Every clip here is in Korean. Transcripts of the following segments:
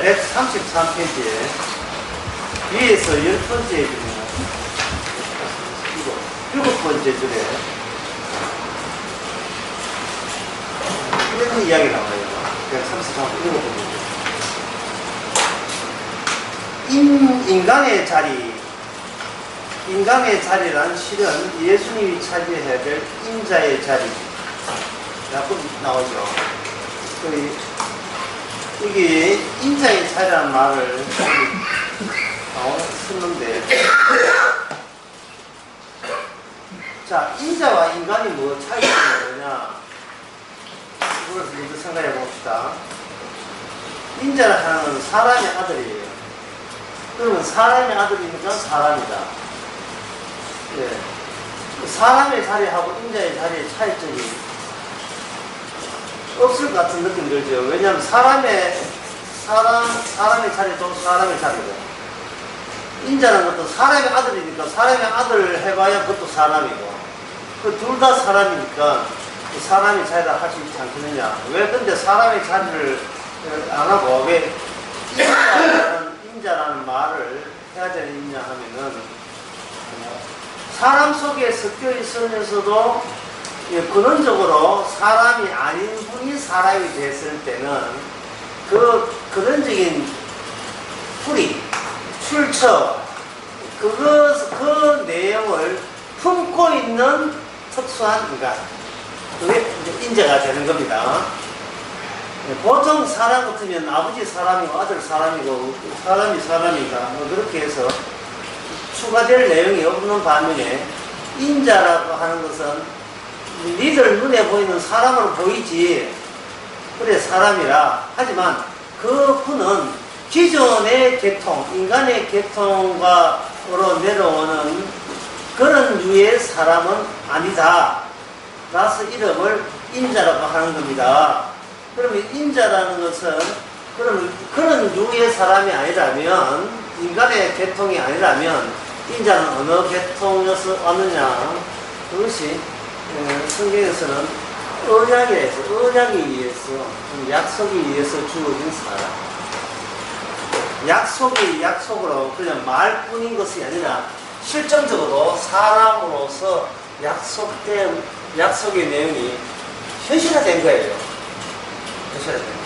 133페이지에 위에서 10번째 줄입니다. 7번째 줄에 이런 이야기 나와요. 133, 7번째. 인간의 자리. 인간의 자리란 실은 예수님이 차지해야 될 인자의 자리. 라고 나오죠. 이게 인자의 자리라는 말을 쓰는데, 자, 인자와 인간이 뭐 차이가 있느냐? 이걸 먼저 생각해 봅시다. 인자를 하는 사람의 아들이에요. 그러면 사람의 아들이니까 사람이다. 예. 사람의 자리하고 인자의 자리의 차이점이 없을 것 같은 느낌 들죠. 왜냐하면 사람의 자리도 사람의 자리고, 인자는 것도 사람의 아들이니까 사람의 아들을 해봐야 그것도 사람이고, 그 둘 다 사람이니까 사람의 자리라 할 수 있지 않겠느냐. 왜 근데 사람의 자리를 안 하고 왜 인자라는 말을 해야 되느냐 하면은, 사람 속에 섞여 있으면서도 근원적으로 사람이 아닌 분이 사람이 됐을 때는 그 근원적인 풀이, 출처, 그 내용을 품고 있는 특수한 인간, 그게 인자가 되는 겁니다. 보통 사람 같으면 아버지 사람이고 아들 사람이고 사람이 사람이다 뭐 그렇게 해서 추가될 내용이 없는 반면에, 인자라고 하는 것은 니들 눈에 보이는 사람으로 보이지, 그래 사람이라 하지만 그 분은 기존의 계통, 인간의 계통으로 내려오는 그런 류의 사람은 아니다. 라서 이름을 인자라고 하는 겁니다. 그러면 인자라는 것은 그런 류의 사람이 아니라면, 인간의 계통이 아니라면 인자는 어느 계통에서 왔느냐, 그것이 성경에서는 언약에 의해서 약속에 의해서 주어진 사람, 약속이 약속으로 그냥 말뿐인 것이 아니라 실정적으로 사람으로서 약속의 내용이 현실화된 거예요. 현실화된 거예요.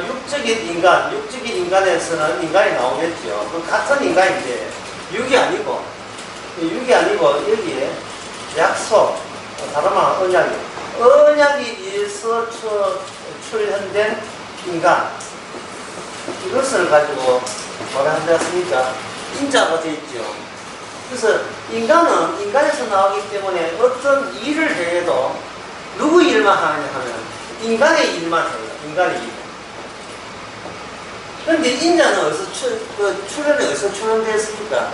육적인 인간에서는 인간이 나오겠죠. 그 같은 인간인데, 육이 아니고 여기에 약속, 다른 말은 언약에 의해서 출현된 인간, 이것을 가지고 뭐라 한다 했습니까? 인자가 되어 있죠. 그래서 인간은 인간에서 나오기 때문에 어떤 일을 해도 누구 일만 하느냐 하면 인간의 일만 해요. 인간의 일. 그런데 인자는 어디서 출현이 어디서 출현되었습니까?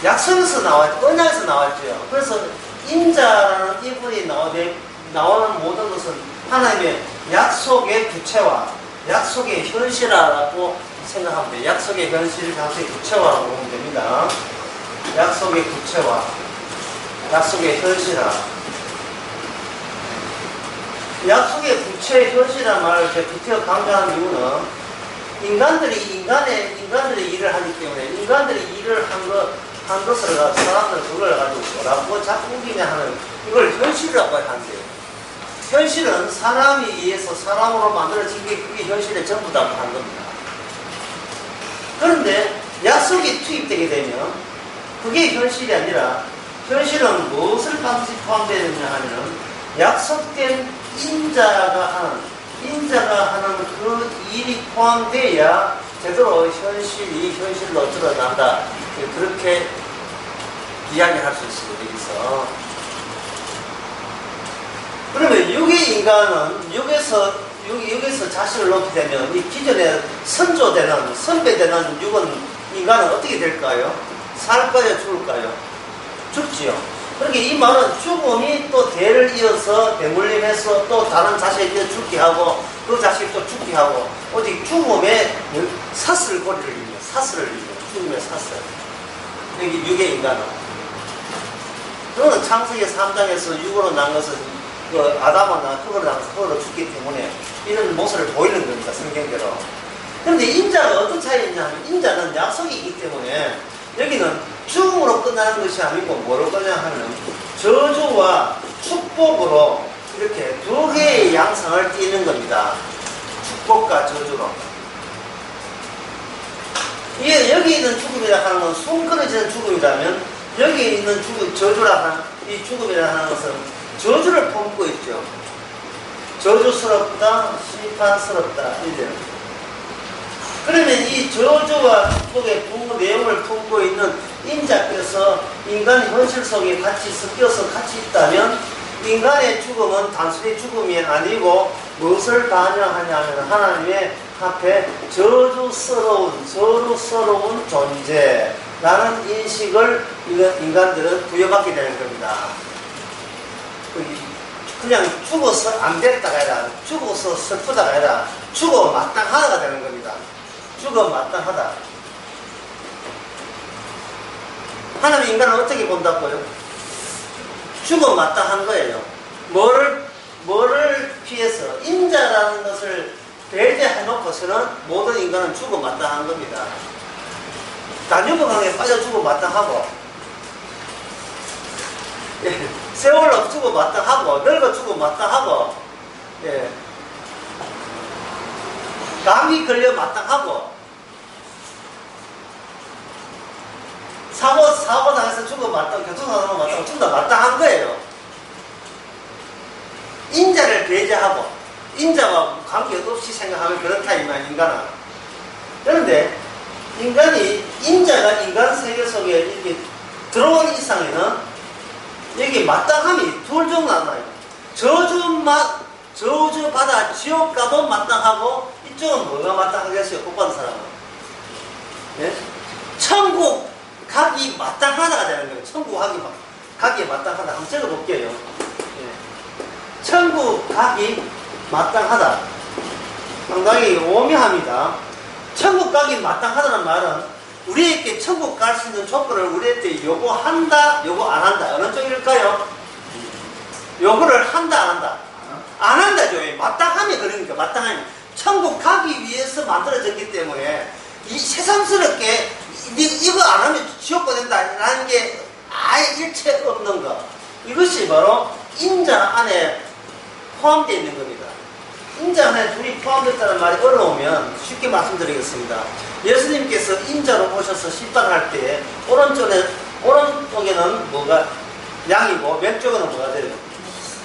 약속에서 나왔죠. 언약에서 나왔죠. 그래서 인자라는 이분이 나오는 모든 것은 하나님의 약속의 구체화, 약속의 현실화라고 생각하면 돼요. 약속의 현실, 약속의 구체화라고 보면 됩니다. 약속의 구체화, 약속의 현실화. 약속의 구체, 현실이라는 말을 제가 구체화 강조하는 이유는, 인간들이 일을 하기 때문에, 인간들이 일을 한 것을 사람들 그걸 가지고 뭐라고 자꾸 우기냐 하는, 이걸 현실이라고 하는데요. 현실은 사람에 의해서 사람으로 만들어진 게 그게 현실의 전부다 하는 겁니다. 그런데 약속이 투입되게 되면 그게 현실이 아니라, 현실은 무엇을 반드시 포함되어 있느냐 하면 약속된 인자가 하는 그 일이 포함되어야 제대로 현실로 드러난다. 그렇게 이야기할 수 있습니다. 여기서. 그러면 육의 인간은 육에서 자신을 놓게 되면 이 기존에 선배되는 인간은 어떻게 될까요? 살까요? 죽을까요? 죽지요. 그러니까 이 말은 죽음이 또 대를 이어서 대물림해서 또 다른 자식에 이어 죽게 하고, 그 자식이 또 죽게 하고, 오직 죽음의 사슬고리를 이루며, 죽음의 사슬. 여기 육의 인간은. 그거는 창세기 3장에서 육으로 난 것은 그 아담아나 흙으로 나가서 흙으로 죽기 때문에 이런 모습을 보이는 겁니다. 성경대로. 그런데 인자가 어떤 차이가 있냐면 인자는 약속이기 때문에 여기는 죽음으로 끝나는 것이 아니고 뭐로 끝나냐 하면 저주와 축복으로 이렇게 두 개의 양상을 띠는 겁니다. 축복과 저주로. 이게 여기 있는 죽음이라 하는 건 숨 끊어지는 죽음이라면 여기 있는 죽음, 저주라 하는 이 죽음이라 하는 것은 저주를 품고 있죠. 저주스럽다, 심판스럽다, 이제. 그러면 이 저주와 축복의 두 내용을 품고 있는 인자께서 인간 현실 속에 같이 섞여서 같이 있다면 인간의 죽음은 단순히 죽음이 아니고 무엇을 반영하냐면 하나님의 앞에 저주스러운 존재라는 인식을 인간들은 부여받게 되는 겁니다. 그냥 죽어서 안 됐다가 아니라 죽어서 슬프다가 아니라 죽어 마땅하다가 되는 겁니다. 죽어 마땅하다. 하나님 인간을 어떻게 본다고요? 죽어 마땅한 거예요. 뭐를 피해서 인자라는 것을 배제해놓고서는 모든 인간은 죽어 마땅한 겁니다. 단유병강에 빠져 죽어 마땅하고 예, 세월로 죽어 마땅하고 늙어 죽어 마땅하고 예, 감기 걸려 마땅하고 사고 당해서 죽어 마땅 교통사고 마땅하고 전부 다 마땅한 거예요. 인자를 배제하고 인자와 관계없이 생각하면 그렇다 이 말 인간은. 그런데 인자가 인간 세계 속에 이렇게 들어온 이상에는 여기 마땅함이 둘 중 나눠요. 저주받아 지옥 가도 마땅하고 이쪽은 뭐가 마땅하겠어요? 복 받은 사람은. 예? 천국 가기 마땅하다가 되는 거예요. 천국 가기 마땅하다. 한번 적어볼게요. 예. 천국 가기 마땅하다. 상당히 오묘합니다. 천국 가기 마땅하다는 말은 우리에게 천국 갈 수 있는 조건을 우리한테 요구한다, 요구 안 한다. 어느 쪽일까요? 요구를 한다, 안 한다? 안 한다죠. 마땅함이 그러니까, 마땅함이. 천국 가기 위해서 만들어졌기 때문에 이 새삼스럽게 이거 안 하면 지옥 보낸다라는 게 아예 일체 없는 것. 이것이 바로 인자 안에 포함되어 있는 겁니다. 인자 안에 둘이 포함됐다는 말이 어려우면 쉽게 말씀드리겠습니다. 예수님께서 인자로 오셔서 십자가할 때 오른쪽에는 뭐가 양이고 왼쪽에는 뭐가 돼요?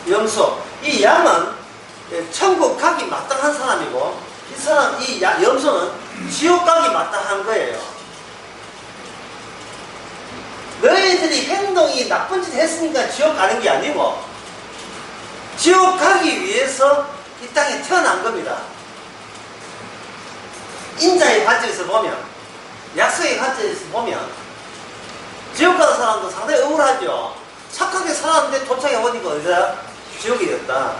염소. 이 양은 천국 가기 마땅한 사람이고 이 염소는 지옥 가기 마땅한 거예요. 너희들이 행동이 나쁜 짓 했으니까 지옥 가는 게 아니고 지옥 가기 위해서 이 땅에 태어난 겁니다. 인자의 관점에서 보면, 약속의 관점에서 보면 지옥 가는 사람도 상당히 억울하죠. 착하게 살았는데 도착해 보니까 어디다? 지옥이 됐다.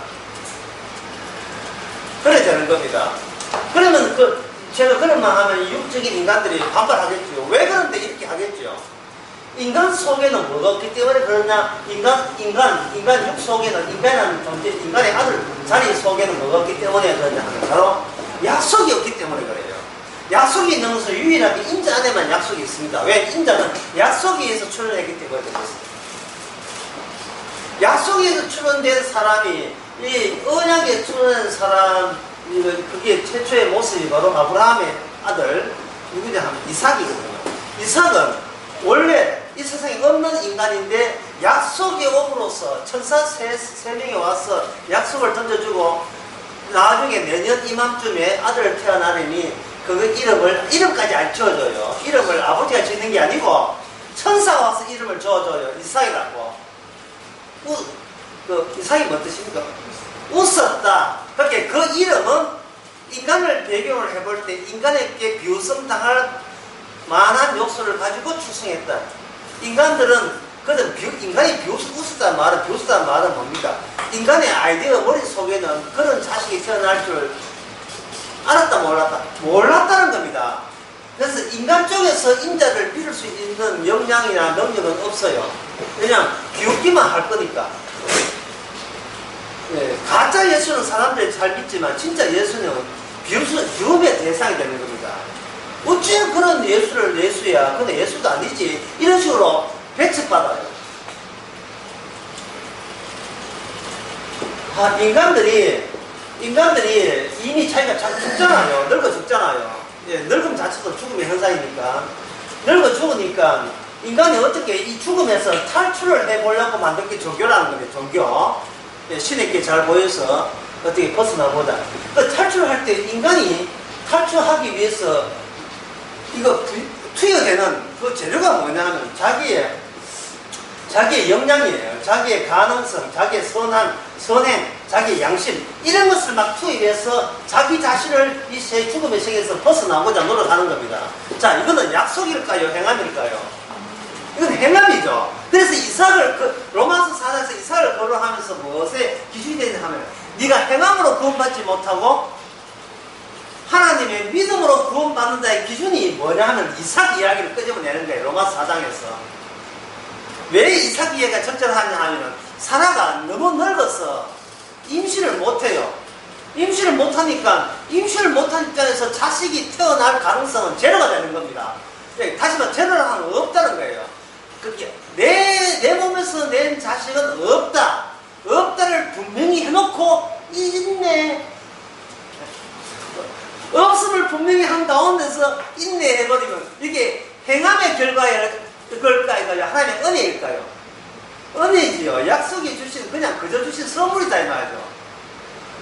그래 되는 겁니다. 그러면 제가 그런 말 하면 육적인 인간들이 반발하겠죠. 왜 그런데 이렇게 하겠죠. 인간 속에는 뭐가 없기 때문에 그러냐? 인간 육 속에는, 인간이라는 존재, 인간의 아들 자리 속에는 뭐가 없기 때문에 그러냐? 바로 약속이 없기 때문에 그래요. 약속이 있는 것은 유일하게 인자 안에만 약속이 있습니다. 왜? 인자는 약속에 의해서 출현했기 때문에 그렇습니다. 약속에 의해서 출현된 사람이, 이 언약에 출현한 사람, 그게 최초의 모습이 바로 아브라함의 아들, 누구냐 하면 이삭이거든요. 이삭은 원래 이 세상에 없는 인간인데 약속이 옴으로써 천사 세 명이 와서 약속을 던져주고 나중에 내년 이맘쯤에 아들 태어나려니 그 이름까지 안 지어줘요. 이름을 아버지가 짓는 게 아니고 천사가 와서 이름을 지어줘요. 이삭이라고. 이삭이 뭔 뜻입니까? 웃었다. 그렇게 그 이름은 인간을 배경을 해볼 때 인간에게 비웃음당할 만한 요소를 가지고 출생했다. 인간들은 인간이 웃었다는 말은 뭡니까? 인간의 아이디어 머릿속에는 그런 자식이 태어날 줄 알았다 몰랐다? 몰랐다는 겁니다. 그래서 인간 쪽에서 인자를 믿을 수 있는 역량이나 능력은 없어요. 그냥 비웃기만 할 거니까. 예, 가짜 예수는 사람들이 잘 믿지만 진짜 예수는 비움의 대상이 되는 겁니다. 어째 그런 예수를 예수야? 근데 예수도 아니지. 이런 식으로 배척받아요. 인간들이 이미 자기가 죽잖아요. 늙어 죽잖아요. 예, 늙음 자체도 죽음의 현상이니까. 늙어 죽으니까 인간이 어떻게 이 죽음에서 탈출을 해보려고 만든 게 종교라는 거예요. 종교. 예, 신에게 잘 보여서 어떻게 벗어나보자. 그 탈출할 때 인간이 탈출하기 위해서 이거 투여되는 그 재료가 뭐냐면 자기의 역량이에요. 자기의 가능성, 자기의 선행, 자기의 양심 이런 것을 막 투입해서 자기 자신을 이 죽음의 세계에서 벗어나고자 노력하는 겁니다. 자, 이거는 약속일까요? 행함일까요? 이건 행함이죠. 그래서 이삭을 로마서 4장에서 이삭을 거론하면서 무엇에 기준이 되냐 하면 네가 행함으로 구원받지 못하고 하나님의 믿음으로 구원받는 자의 기준이 뭐냐 하면 이삭 이야기를 끄집어내는 거예요. 로마서 4장에서. 왜 이삭 이야기가 적절하냐 하면 사라가 너무 늙어서 임신을 못해요. 임신을 못하니까 임신을 못한 입장에서 자식이 태어날 가능성은 제로가 되는 겁니다. 다시 말해 제로라는 건 없다는 거예요. 그게 내 몸에서 낸 자식은 없다를 분명히 해놓고 있네. 없음을 분명히 한 가운데서 인내해버리면 이게 행함의 결과일까요? 하나님의 은혜일까요? 은혜지요. 약속이 주신 그냥 그저 주신 선물이다 이 말이죠.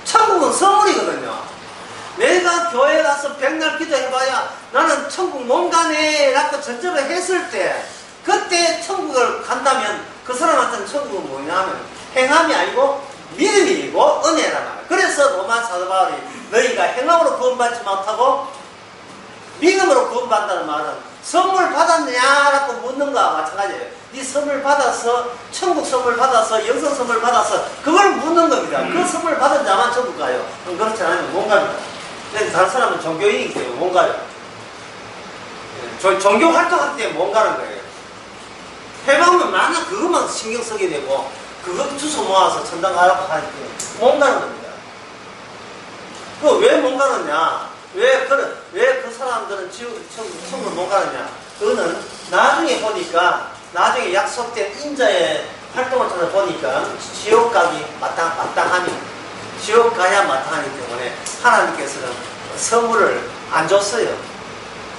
천국은 선물이거든요. 내가 교회 가서 백날 기도해봐야 나는 천국 못 가네 라고 전적을 했을 때 그때 천국을 간다면 그 사람한테는 천국은 뭐냐면 행함이 아니고 믿음이고 은혜란 말이에요. 그래서 로마 사도 바울이 너희가 행함으로 구원받지 못하고 믿음으로 구원받는다는 말은 선물 받았냐라고 묻는 거와 마찬가지예요. 네 선물 받아서 천국 선물 받아서 영성 선물 받아서 그걸 묻는 겁니다. 그 선물 받은 자만 천국 가요. 그렇지 않으면 못 갑니다. 근데 다른 사람은 종교인이기 때문에 못 가요. 종교 활동할 때 못 가는 거예요. 해보면 만약 그것만 신경 쓰게 되고 그거 주워 모아서 천당 가라고 하니까 못 가는 겁니다. 그 왜 못 가느냐? 왜 그 사람들은 천국을 못 가느냐? 그거는 나중에 보니까 나중에 약속된 인자의 활동을 찾아보니까 지옥 가기 마땅하니 지옥 가야 마땅하기 때문에 하나님께서는 선물을 안 줬어요.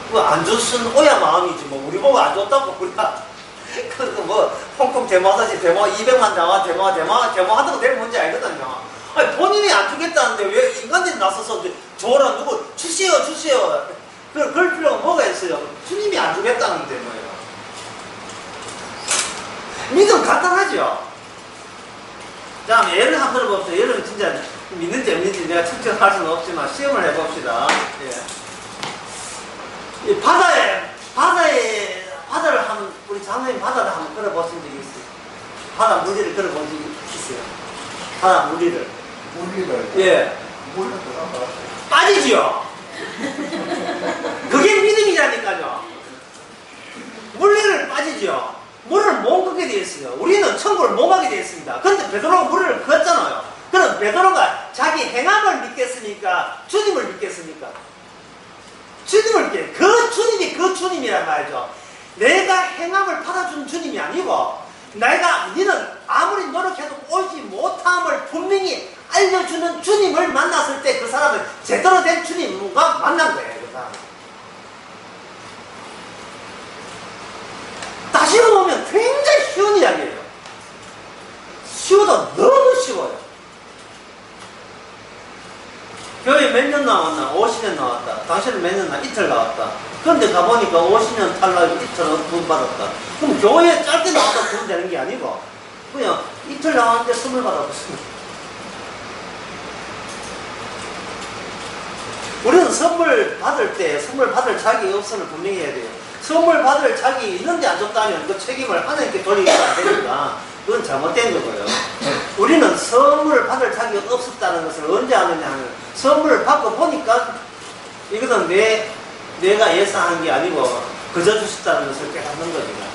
그거 안 줬으면 오야 마음이지 뭐 우리 보고 안 줬다고 우리가 뭐 홍콩 데모하듯이 데모 200만 나와 데모하다가 될 문제 알거든요. 아니 본인이 안 주겠다는데 왜 인간들이 나서서 저라 누구 주세요 그럴 필요가 뭐가 있어요. 주님이 안 주겠다는데 뭐예요. 믿음 간단하죠. 자, 예를 한번 들어봅시다. 예를 진짜 믿는지 안 믿는지 내가 측정할 수는 없지만 시험을 해봅시다. 예. 이 바다를 한번 우리 장로님 바다를 한번 걸어보신 적이 있어요. 바다 무리를 걸어본 적이 있어요. 바다 무리를. 예. 물을 들어가 빠지지요. 그게 믿음이라니까요. 물리를 빠지지요. 물을 못 걷게 되어 있어요. 우리는 천국을 못 가게 되어 있습니다. 그런데 베드로가 물을 걷잖아요. 그럼 베드로가 자기 행함을 믿겠습니까? 주님을 믿겠습니까? 주님을 믿겠. 그 주님이 그 주님이란 말이죠. 내가 행함을 받아준 주님이 아니고 니는 아무리 노력해도 오지 못함을 분명히 알려주는 주님을 만났을 때 그 사람은 제대로 된 주님과 만난 거예요. 그 사람. 다시 보면 굉장히 쉬운 이야기예요. 쉬워도 너무 쉬워요. 교회 몇 년 나왔나? 50년 나왔다. 당신은 몇 년 나왔다? 이틀 나왔다. 그런데 가보니까 50년 탈락 이틀은 구원 받았다. 그럼 교회에 짧게 나왔다 구원 되는 게 아니고 그냥 이틀 나왔는데 선물 받았습니다. 우리는 선물 받을 때 선물 받을 자격이 없음을 분명히 해야 돼요. 선물 받을 자격이 있는데 안 줬다면 그 책임을 하나님께 돌리면 안 되니까 그건 잘못된 거고요. 우리는 선물을 받을 자격이 없었다는 것을 언제 아느냐 하면 선물을 받고 보니까 이것은 내가 예상한 게 아니고 그저 주셨다는 것을 깨닫는 겁니다.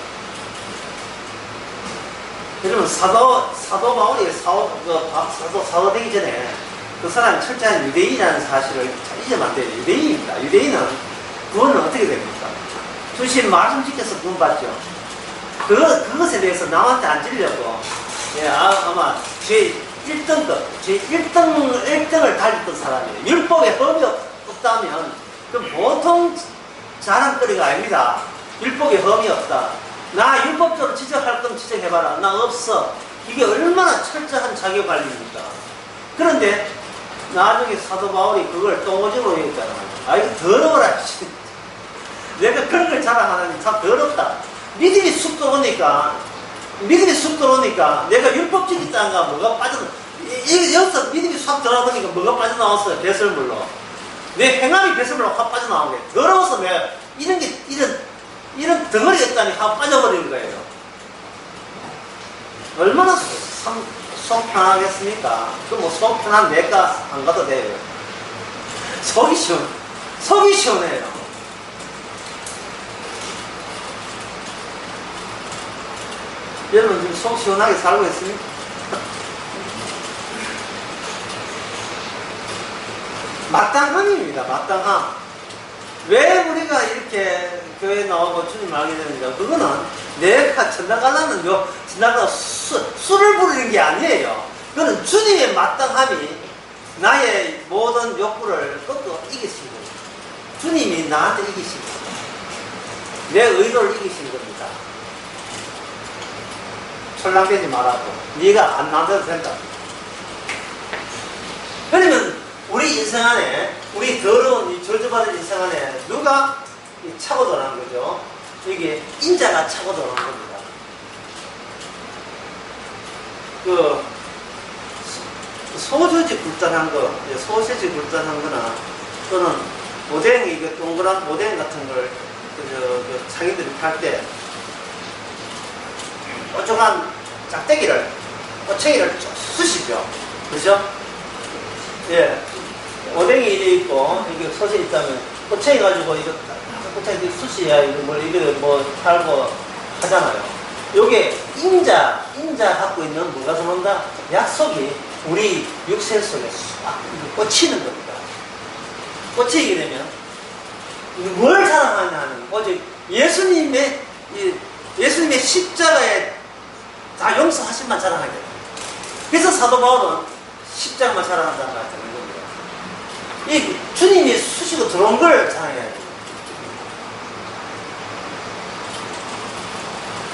그러면 사도 바울이 사도 되기 전에 그 사람이 철저한 유대인이라는 사실을 잊으면 안 돼요. 유대인입니다. 유대인은 구원은 어떻게 됩니까? 주신 말씀 지켜서 구원 받죠. 그것에 대해서 남한테 안 지려고, 예, 아마 제 1등을 달렸던 사람이에요. 율법에 흠이 없다면, 그럼 보통 자랑거리가 아닙니다. 율법에 흠이 없다. 나 율법적으로 지적할 건 지적해봐라. 나 없어. 이게 얼마나 철저한 자기관리입니까? 그런데 나중에 사도 바울이 그걸 똥오줌으로 얘기했잖아. 아, 이거 더러워라. 내가 그런 걸 자랑하다니 참 더럽다. 믿음이 쑥 들어오니까 내가 율법 지켰다는가 뭐가 여기서 믿음이 쑥 들어오니까 뭐가 빠져나왔어요. 배설물로. 내 행함이 배설물로 확 빠져나오게. 더러워서 내가 이런 덩어리 없다니 확 빠져버리는 거예요. 얼마나 속 편하겠습니까? 속 편한 내가 안 가도 돼요. 속이 시원해요. 여러분 지금 속 시원하게 살고 있습니까? 마땅함입니다. 마땅함. 왜 우리가 이렇게 교회에 나오고 주님 알게 되는가? 그거는 내가 전당 가려면 전당 술을 부리는 게 아니에요. 그거는 주님의 마땅함이 나의 모든 욕구를 꺾고 이기신 거예요. 주님이 나한테 이기신 거예요. 내 의도를 이기신 겁니다. 철랑되지 말라고. 네가 안 만들어도 된다. 그러면 우리 인생 안에, 우리 더러운 이 저주받은 인생 안에 누가 차고 들어간 거죠? 이게 인자가 차고 들어간 겁니다. 소세지 굴단한 거, 소세지 굴단한 거나 또는 오뎅, 동그란 오뎅 같은 걸 상인들이 팔 때 어쩌한 짝대기를, 꼬챙이를 쑤시죠. 그죠? 예. 오뎅이 이래 있고, 이게 소세 있다면, 꼬챙이 가지고, 꼬챙이 쑤시야, 이거 팔고 하잖아요. 요게, 인자 갖고 있는 뭐가 들어온다? 약속이 우리 육체 속에 싹 꽂히는 겁니다. 꽂히게 되면, 뭘 자랑하냐는, 오직 예수님의 십자가에 다 용서하신만 자랑하게 돼요. 그래서 사도 바울은 십자가만 자랑한다는 거 같은 겁니다. 이 주님이 쑤시고 들어온 걸 자랑해야 돼요.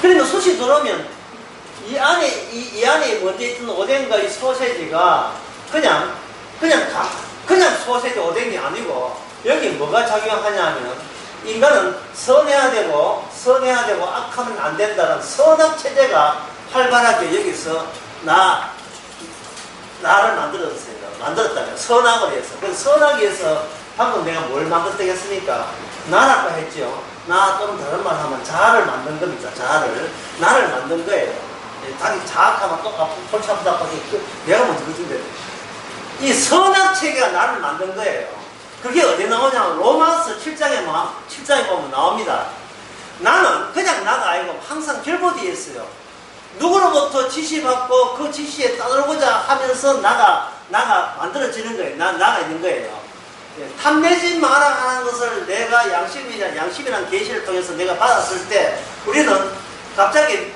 그러면 쑤시 들어오면 이 안에 먼저 있던 오뎅과 이 소세지가 그냥 소세지 오뎅이 아니고 여기 뭐가 작용하냐면 인간은 선해야 되고 악하면 안 된다는 선악 체제가 활발하게 여기서 나를 만들었다면 선악을 해서. 그래서 선악에 해서 방금 내가 뭘 만들었겠습니까? 나라고 했죠. 나 또는 다른 말 하면 자아를 만든 겁니다. 나를 만든 거예요. 자기 자학하면 또 골치 아프다 내가 먼저 그런데 이 선악 체계가 나를 만든 거예요. 그게 어디 나오냐면 로마서 7장에 보면 나옵니다. 나는 그냥 나가 아니고 항상 결부되어 있어요. 누구로부터 지시받고 그 지시에 따르고자 하면서 나가 만들어지는 거예요. 나가 있는 거예요. 탐내지 마라 하는 것을 내가 양심이란 계시를 통해서 내가 받았을 때 우리는 갑자기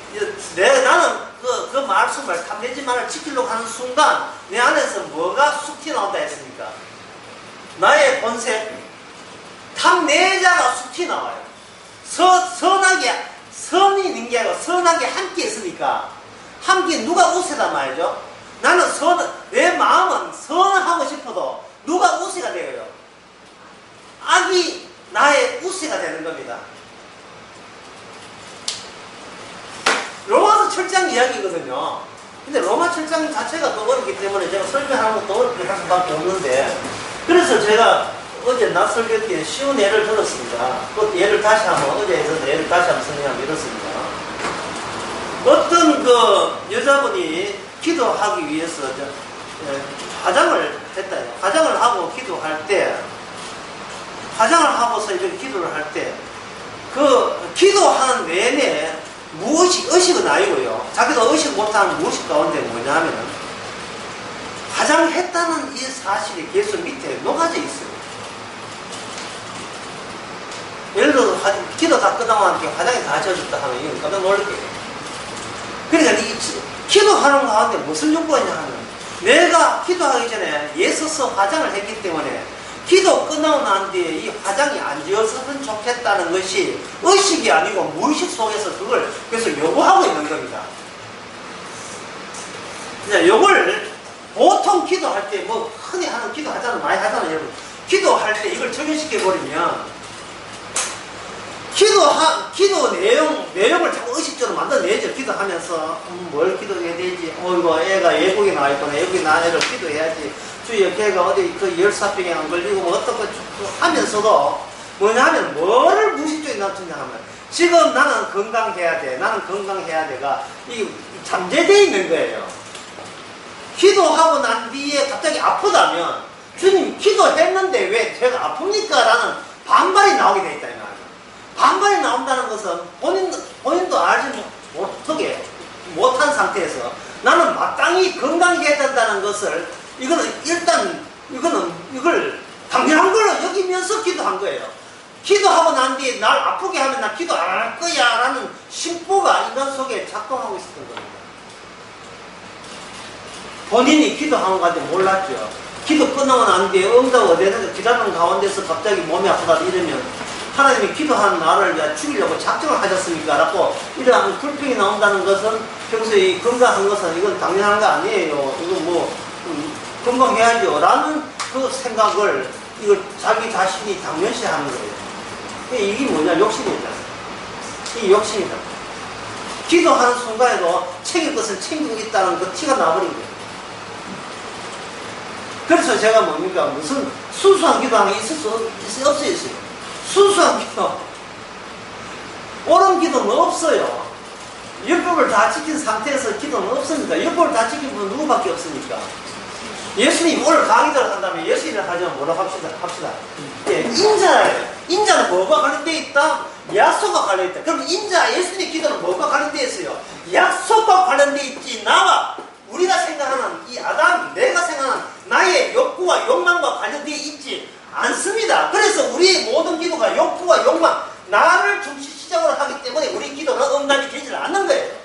나는 그 말씀을 탐내지 마라 지키려고 하는 순간 내 안에서 뭐가 쑥 튀어나온다 했습니까? 나의 본색 탐내자가 쑥 튀어나와요. 선이 있는 게 아니고 선하게 함께 있으니까 함께 누가 우세단 말이죠. 나는 내 마음은 선하고 싶어도 누가 우세가 되어요. 악이 나의 우세가 되는 겁니다. 로마서 7장 이야기거든요. 근데 로마 7장 자체가 또 어렵기 때문에 제가 설명하는 것도 어렵게 할 수밖에 없는데 그래서 제가 어제 낮 설교 때 쉬운 예를 들었습니다. 그 예를 다시 한번 어제에서 예를 다시 한번 설명하면 이렇습니다. 어떤 그 여자분이 기도하기 위해서 화장을 했다. 화장을 하고 기도할 때 화장을 하고서 이렇게 기도를 할 때 그 기도하는 내내 의식은 아니고요. 자기도 의식 못하는 무의식 가운데 뭐냐 하면은 화장했다는 이 사실이 계속 밑에 녹아져 있어요. 예를 들어 기도 다 끝나고 나니까 화장이 다 젖었다 하면 이건 깜짝 놀랄 거예요. 그러니까 이 기도하는 가운데 무슨 욕구가 있냐 하면 내가 기도하기 전에 예서서 화장을 했기 때문에 기도 끝나고 난 뒤에 이 화장이 안 지었으면 좋겠다는 것이 의식이 아니고 무의식 속에서 그걸 계속 요구하고 있는 겁니다. 이걸 보통 기도할 때 뭐 흔히 하는 기도 하잖아요. 많이 하잖아요, 여러분. 기도할 때 이걸 적용시켜 버리면 기도 내용을 자꾸 의식적으로 만들어내죠. 기도하면서 뭘 기도해야 되지? 이거 애가 외국에 나와 있거나 외국에 나온 애를 기도해야지. 주위에 걔가 어디 그 열사병에 안 걸리고 뭐 어떤 거 하면서도 뭐냐면 뭐를 무의식적으로 놔두냐 하면 지금 나는 건강해야 돼. 나는 건강해야 돼가 이 잠재되어 있는 거예요. 기도하고 난 뒤에 갑자기 아프다면 주님 기도했는데 왜 제가 아픕니까? 라는 반발이 나오게 돼 있다 이 말이에요. 반발이 나온다는 것은 본인도 알지 못한 상태에서 나는 마땅히 건강해야 된다는 것을 이걸 당연한 걸로 여기면서 기도한 거예요. 기도하고 난 뒤에 날 아프게 하면 나 기도 안 할 거야 라는 심보가 인간 속에 작동하고 있었던 겁니다. 본인이 기도한 건지 몰랐죠. 기도 끝나고 난 뒤에 응답 어디에는 기다리는 가운데서 갑자기 몸이 아프다 이러면 하나님이 기도한 나를 죽이려고 작정을 하셨습니까? 라고 이러한 불평이 나온다는 것은 평소에 건강한 것은 이건 당연한 거 아니에요. 이건 뭐 건강해야죠. 라는 그 생각을 이걸 자기 자신이 당연시하는 거예요. 이게 뭐냐? 욕심이잖아. 이 욕심이다. 기도하는 순간에도 챙길 것을 챙기고 있다는 그 티가 나버린 거예요. 그래서 제가 뭡니까? 무슨 순수한 기도하는 게 있을 수 없어요. 순수한 기도, 옳은 기도는 없어요. 율법을 다 지킨 상태에서 기도는 없습니다. 율법을 다 지킨 분은 누구밖에 없습니까? 예수님 오늘 강의를 한다면 예수님을 하자면 뭐라고 합시다. 예, 인자는 뭐가 관련되어 있다? 약속과 관련되어 있다. 그럼 예수님의 기도는 뭐가 관련되어 있어요? 약속과 관련되어 있지. 우리가 생각하는 이 아담, 내가 생각하는 나의 욕구와 욕망과 관련되어 있지 않습니다. 그래서 우리의 모든 기도가 욕구와 욕망, 나를 중심 시작으로 하기 때문에 우리 기도는 응답이 되지 않는 거예요.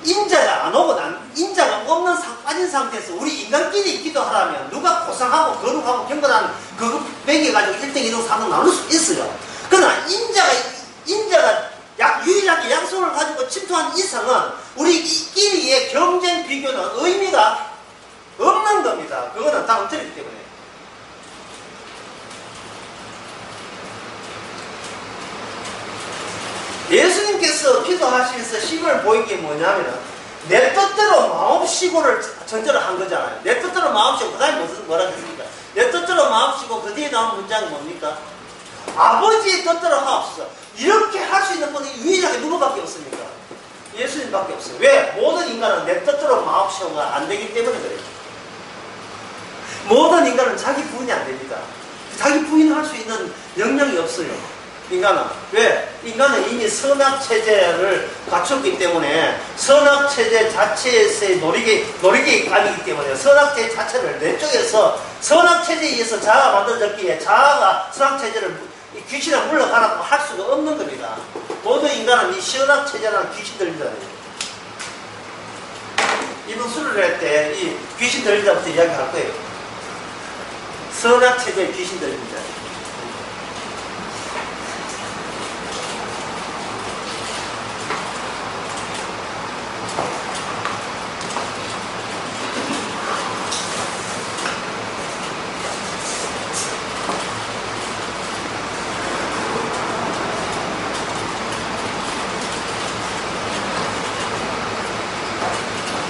인자가 안 오고 인자가 없는 빠진 상태에서 우리 인간끼리 기도하라면 누가 고상하고 거룩하고 경건한 그거 매겨가지고 1등, 2등, 3등 나눌 수 있어요. 그러나 인자가 유일하게 약속을 가지고 침투한 이상은 우리끼리의 경쟁 비교는 의미가 없는 겁니다. 그거는 다 엉터리기 때문에. 예수님께서 기도하시면서 시골을 보인 게 뭐냐면 내 뜻대로 마음씨고를 전제로 한 거잖아요. 내 뜻대로 마음씨고 그 다음에 뭐라 했습니까? 내 뜻대로 마음씨고 그 뒤에 나온 문장이 뭡니까? 아버지의 뜻대로 하옵소서. 이렇게 할 수 있는 분이 유일하게 누구밖에 없습니까? 예수님밖에 없어요. 왜? 모든 인간은 내 뜻대로 마음씨고가 안 되기 때문에 그래요. 모든 인간은 자기 부인이 안 됩니다. 자기 부인을 할 수 있는 영역이 없어요. 인간은. 왜? 인간은 이미 선악체제를 갖췄기 때문에 선악체제 자체에서의 놀이개감이기 때문에 선악체제 자체를 내 쪽에서 선악체제에 의해서 자아가 만들어졌기에 자아가 선악체제를 귀신을 물러가라고 할 수가 없는 겁니다. 모든 인간은 이 선악체제라는 귀신 들리잖아요. 이번 수료를 할 때 이 귀신 들리자부터 이야기할 거예요. 선악체제의 귀신 들립니다.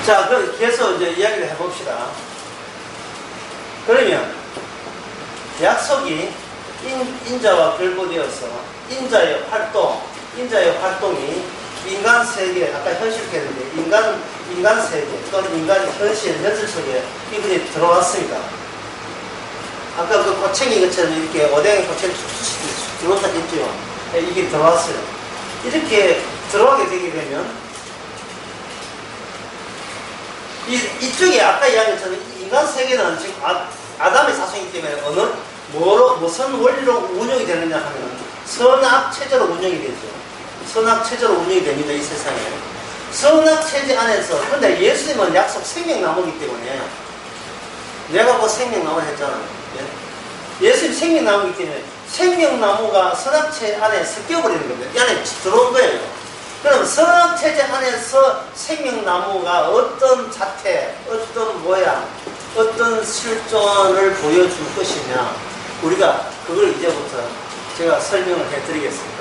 자, 그래서 이제 이야기를 해봅시다. 그러면 약속이 인자와 결부되어서 인자의 활동이 인간 세계, 아까 현실계인데 인간 세계 또는 인간 현실 속에 이분이 들어왔습니다. 아까 그 고챙이 것처럼 이렇게 오뎅에 고챙이 쭉 들어왔다 했죠. 이게 들어왔어요. 이렇게 들어가게 되게 되면 이쪽에 아까 이야기했던 인간 세계는 지금 아담의 자손이기 때문에 무슨 원리로 운영이 되느냐 하면 선악체제로 운영이 되죠. 선악체제로 운영이 됩니다. 이 세상에. 선악체제 안에서, 그런데 예수님은 약속 생명나무이기 때문에 내가 뭐 생명나무를 했잖아요. 예수님 생명나무이기 때문에 생명나무가 선악체제 안에 섞여버리는 겁니다. 이 안에 들어온 거예요. 그럼 선악체제 안에서 생명나무가 어떤 자태, 어떤 모양, 어떤 실존을 보여줄 것이냐, 우리가 그걸 이제부터 제가 설명을 해드리겠습니다.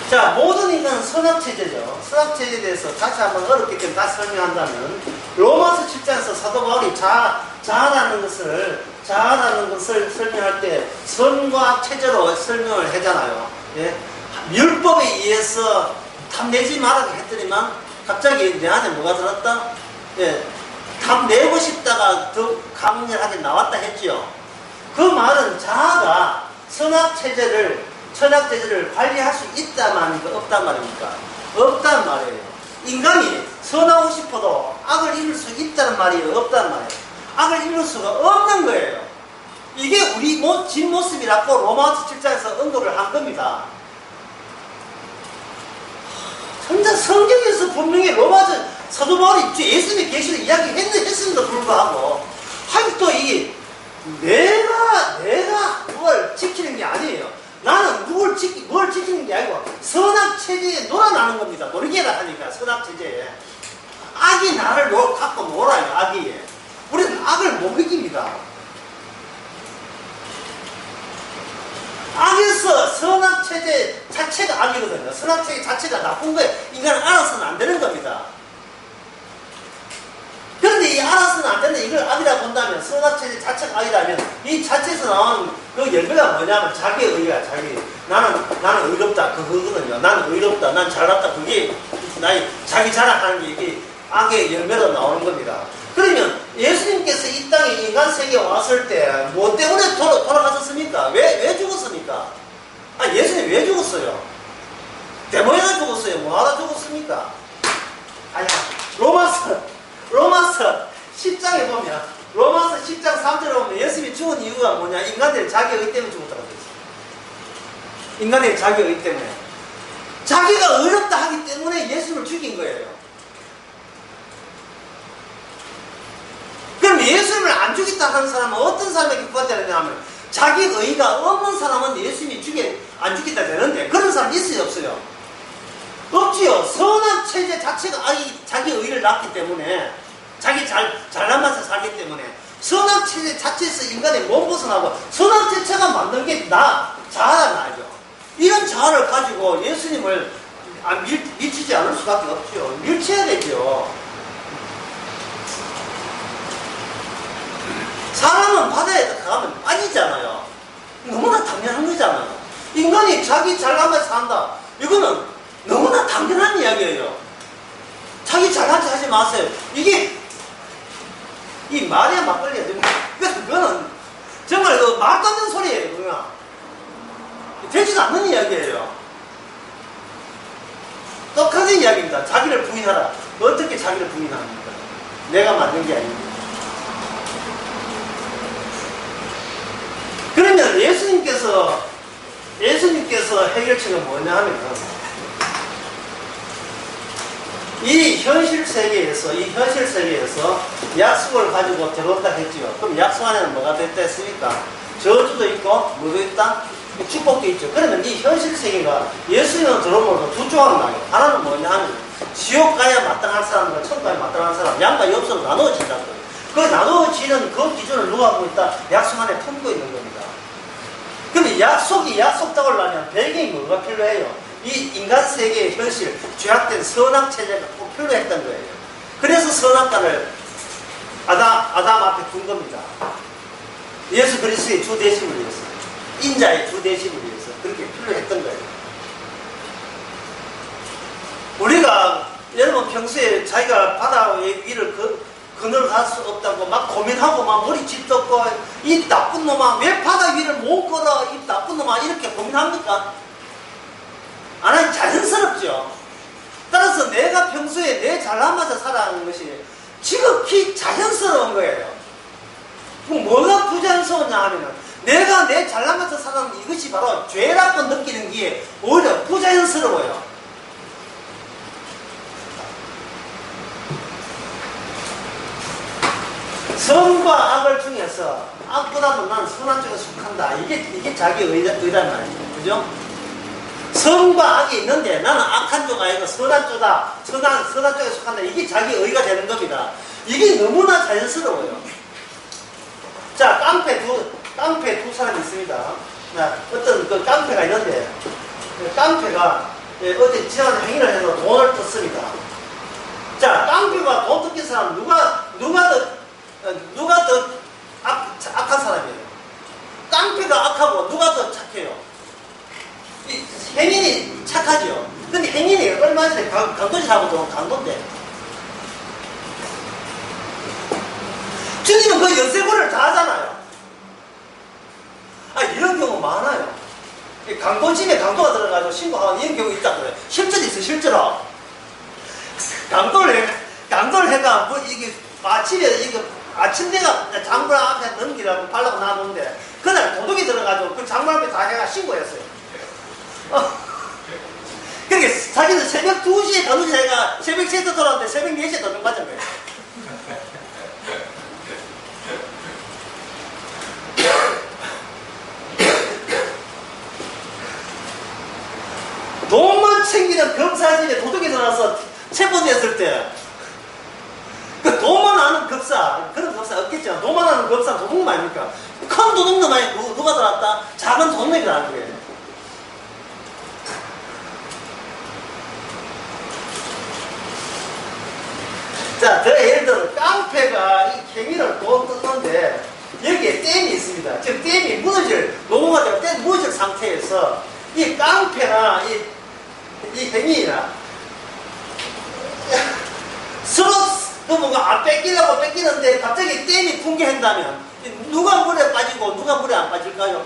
자, 모든 인간은 선악체제죠. 선악체제에 대해서 다시 한번 어렵기 때문에 다시 설명한다면, 로마서 7장에서 사도 바울이 자아라는 것을 설명할 때 선과 체제로 설명을 하잖아요. 예? 율법에 의해서 탐내지 말라고 했더니만 갑자기 내 안에 뭐가 들었다? 예, 탐내고 싶다가 더 강렬하게 나왔다 했지요. 그 말은 자아가 선악체제를 관리할 수 있단 말입니까? 없단 말입니까? 없단 말이에요. 인간이 선하고 싶어도 악을 이룰 수 있다는 말이에요? 없단 말이에요. 악을 이룰 수가 없는 거예요. 이게 우리 뒷모습이라고 로마서 7장에서 언급을 한 겁니다. 진짜 성경에서 분명히 로마서 사도 바울이 예수님이 계시는 이야기 했음에도 불구하고 아직도 이게 내가 뭘 지키는 게 아니에요. 나는 뭘 지키는 게 아니고 선악체제에 놀아나는 겁니다. 모르게 해라 하니까 선악체제에 악이 나를 갖고 놀아요. 악이. 우리는 악을 못 이깁니다. 악에서 선악체제 자체가 악이거든요. 선악체제 자체가 나쁜 거예요. 인간은 알아서는 안 되는 겁니다. 그런데 이 알아서는 안 되는 이걸 악이라 본다면, 선악체제 자체가 악이라면 이 자체에서 나오는 그 열매가 뭐냐면 자기의 의야. 나는 의롭다. 그거거든요. 나는 의롭다. 난 잘났다. 그게 자기 자랑하는 게 이게 악의 열매로 나오는 겁니다. 그러면 예수님께서 이 땅에 인간 세계에 왔을 때 뭐 때문에 돌아가셨습니까? 왜 죽었습니까? 예수님 왜 죽었어요? 데모에다 죽었어요? 뭐 하다 죽었습니까? 로마서 10장에 보면, 로마서 10장 3절에 보면 예수님이 죽은 이유가 뭐냐? 인간들이 자기 의 때문에 죽었다고 되어 있어요. 인간들이 자기 의 때문에. 자기가 의롭다 하기 때문에 예수님을 죽인 거예요. 그럼 예수님을 안 죽였다 하는 사람은 어떤 사람에게 구원되느냐 하면, 자기 의가 없는 사람은 예수님이 안 죽였다 되는데, 그런 사람 있어요? 없어요? 없지요. 선악 체제 자체가 자기 의를 낳기 때문에, 자기 잘난 맛에 살기 때문에, 선악 체제 자체에서 인간이 못 벗어나고, 선악 체제가 만든 게 자아가 나죠. 이런 자아를 가지고 예수님을 미치지 않을 수밖에 없죠. 밀치해야 되죠. 사람은 바다에 가면 빠지잖아요. 너무나 당연한 거잖아요. 인간이 자기 잘난 맛에 산다. 이거는 너무나 당연한 이야기예요. 자기 잘난 체 하지 마세요. 이게 이 말이야 막걸리야. 그거는 정말 말도 안 되는 소리예요. 그냥 되지도 않는 이야기예요. 똑같은 이야기입니다. 자기를 부인하라. 어떻게 자기를 부인합니까? 내가 만든 게 아닙니다. 그러면 예수님께서 해결책은 뭐냐 하면, 이 현실 세계에서 약속을 가지고 들어온다 했지요. 그럼 약속 안에는 뭐가 됐다 했습니까? 저주도 있고, 뭐도 있다? 축복도 있죠. 그러면 이 현실 세계가 예수님은 들어오면 두 조각으로 나요. 하나는 뭐냐 하면, 지옥 가야 마땅한 사람과 천국 가야 마땅한 사람, 양과 옆으로 나누어진다는 거예요. 그 나누어지는 그 기준을 누가 하고 있다? 약속 안에 품고 있는 겁니다. 그럼 약속이 약속되려면 배경이 뭐가 필요해요? 이 인간 세계의 현실, 죄악된 선악체제가 꼭 필요했던 거예요. 그래서 선악과를 아담 앞에 둔 겁니다. 예수 그리스도의 주 대심을 위해서, 인자의 주 대심을 위해서 그렇게 필요했던 거예요. 우리가 여러분 평소에 자기가 바다 위를 그늘갈 수 없다고 막 고민하고 막 머리 짚덮고, 이 나쁜 놈아 왜 바다 위를 못 걸어, 이 나쁜 놈아 이렇게 고민합니까? 안 하니 자연스럽죠. 따라서 내가 평소에 내 잘나면서 살아가는 것이 지극히 자연스러운 거예요. 그럼 뭐가 부자연스러웠냐 하면은 내가 내 잘나면서 살아가는 이것이 바로 죄라고 느끼는 게 오히려 부자연스러워요. 선과 악을 중에서 악보다도 난 선한 쪽에 속한다. 이게 자기 의란 말이에요. 그죠? 선과 악이 있는데 나는 악한 쪽 아니고 선한 쪽이다. 선한 쪽에 속한다. 이게 자기 의가 되는 겁니다. 이게 너무나 자연스러워요. 자, 깡패 두 사람이 있습니다. 어떤 그 깡패가 있는데, 그 깡패가 어제 지난 행위를 해서 돈을 떴습니다. 자, 깡패가 돈 뜯긴 사람 누가 더 악한 사람이에요? 깡패가 악하고 누가 더 착해요? 이 행인이 착하죠. 근데 행인이 얼마 전에 강도질하고 들어온 강도인데 주님은 그 연쇄고를 다 하잖아요. 이런 경우 많아요. 강도집에 강도가 들어가지고 신고하는 이런 경우 있다 그래요. 실제로 있어요, 실제로. 강도를 해가 뭐 이게 아침내가 장물 앞에 넘기라고 발라고 놔놓는데 그날 도둑이 들어가지고 그 장물 앞에 다 해가 신고했어요. 그러니까 자기는 새벽 2시에 강도질 해가 새벽 3시에 돌아왔는데 새벽 4시에 도둑 맞은 거예요. 돈만 챙기는 검사집에 도둑이 들어와서 체포됐을 때 그 돈만 아는 겁사, 그런 겁사 없겠죠. 돈만 아는 겁사 도둑놈 아닙니까? 큰 도둑놈 아니고 누가 들어왔다? 작은 도둑놈이라는 거예요. 자, 더 예를 들어 깡패가 이 행위를 돈 뜯는데 여기에 댐이 있습니다. 지금 댐이 노고가 되고 댐 무너질 상태에서 이 깡패나 이 행위나 서로 뭔가 뺏기려고 뺏기는데 갑자기 댐이 붕괴한다면 누가 물에 빠지고 누가 물에 안 빠질까요?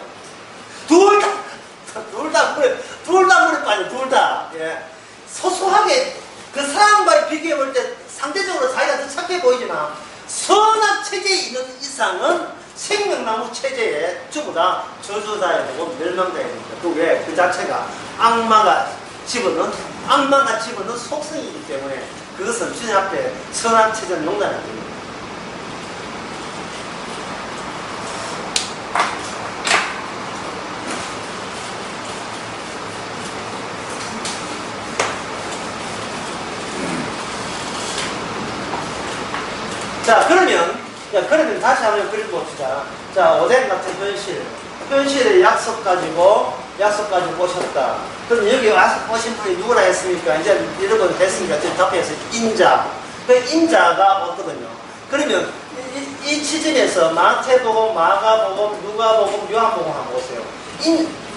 둘 다 물에 빠져, 둘 다. 예. 소소하게 그 사람과의 비교해 볼 때 상대적으로 자기가 더 착해 보이지만 선악 체제에 있는 이상은 생명나무 체제에 전부 다 저주자야 되고 멸망자야 됩니다. 그게 그 자체가 악마가 집어넣은 속성이기 때문에 그것은 주님 앞에 선악 체제는 용납이 안 됩니다. 자, 그러면 다시 한번 그려봅시다. 자, 오뎅 같은 현실의 약속 가지고 오셨다. 그럼 여기 와서 오신 분이 누구라 했습니까? 이제 여러분 됐으니까 지금 답해서 인자. 그 인자가 왔거든요. 그러면 이 지점에서 마태복음, 마가복음, 누가복음, 요한복음 한번 보세요.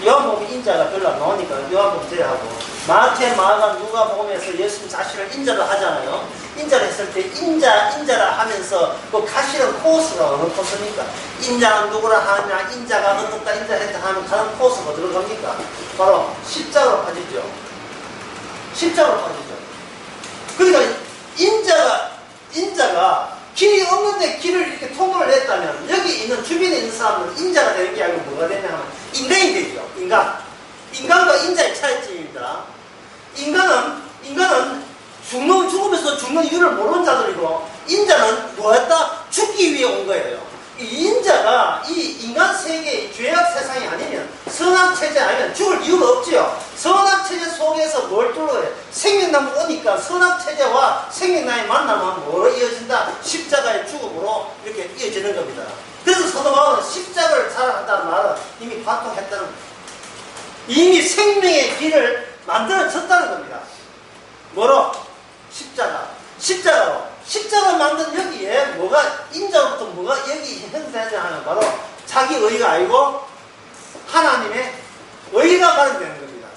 요한복음 인자가 별로 안 나오니까 요한복음 제외하고 마태, 마가, 누가복음에서 예수님 자신을 인자로 하잖아요. 인자를 했을 때 인자라 하면서 그 가시는 코스가 어느 코스입니까? 인자는 누구라 하냐, 인자가 어떻다, 인자했다 하면 가는 코스가 어디로 갑니까? 바로 십자가로 빠지죠. 십자가로 빠지죠. 그러니까 인자가 길이 없는데 길을 이렇게 통로를 냈다면 여기 있는 주변에 있는 사람은 인자가 되는 게 아니고 뭐가 되냐 하면 인간이 되죠. 인간과 인자의 차이점입니다. 인간은 죽으면서 죽는 이유를 모르는 자들이고 인자는 뭐였다? 죽기 위해 온 거예요. 이 인자가 이 인간 세계의 죄악 세상이 아니면 선악 체제 아니면 죽을 이유가 없지요. 선악 체제 속에서 뭘 뚫어요? 생명나무 오니까 선악 체제와 생명나무의 만남은 뭐로 이어진다? 십자가의 죽음으로 이렇게 이어지는 겁니다. 그래서 사도 바울은 십자가를 사랑한다는 말은 이미 관통했다는 겁니다. 이미 생명의 길을 만들어졌다는 겁니다. 뭐로? 십자가로 만든 여기에 뭐가 인자로부터 뭐가 여기 현세되냐 하면 바로 자기 의가 아니고 하나님의 의가 마련되는 겁니다.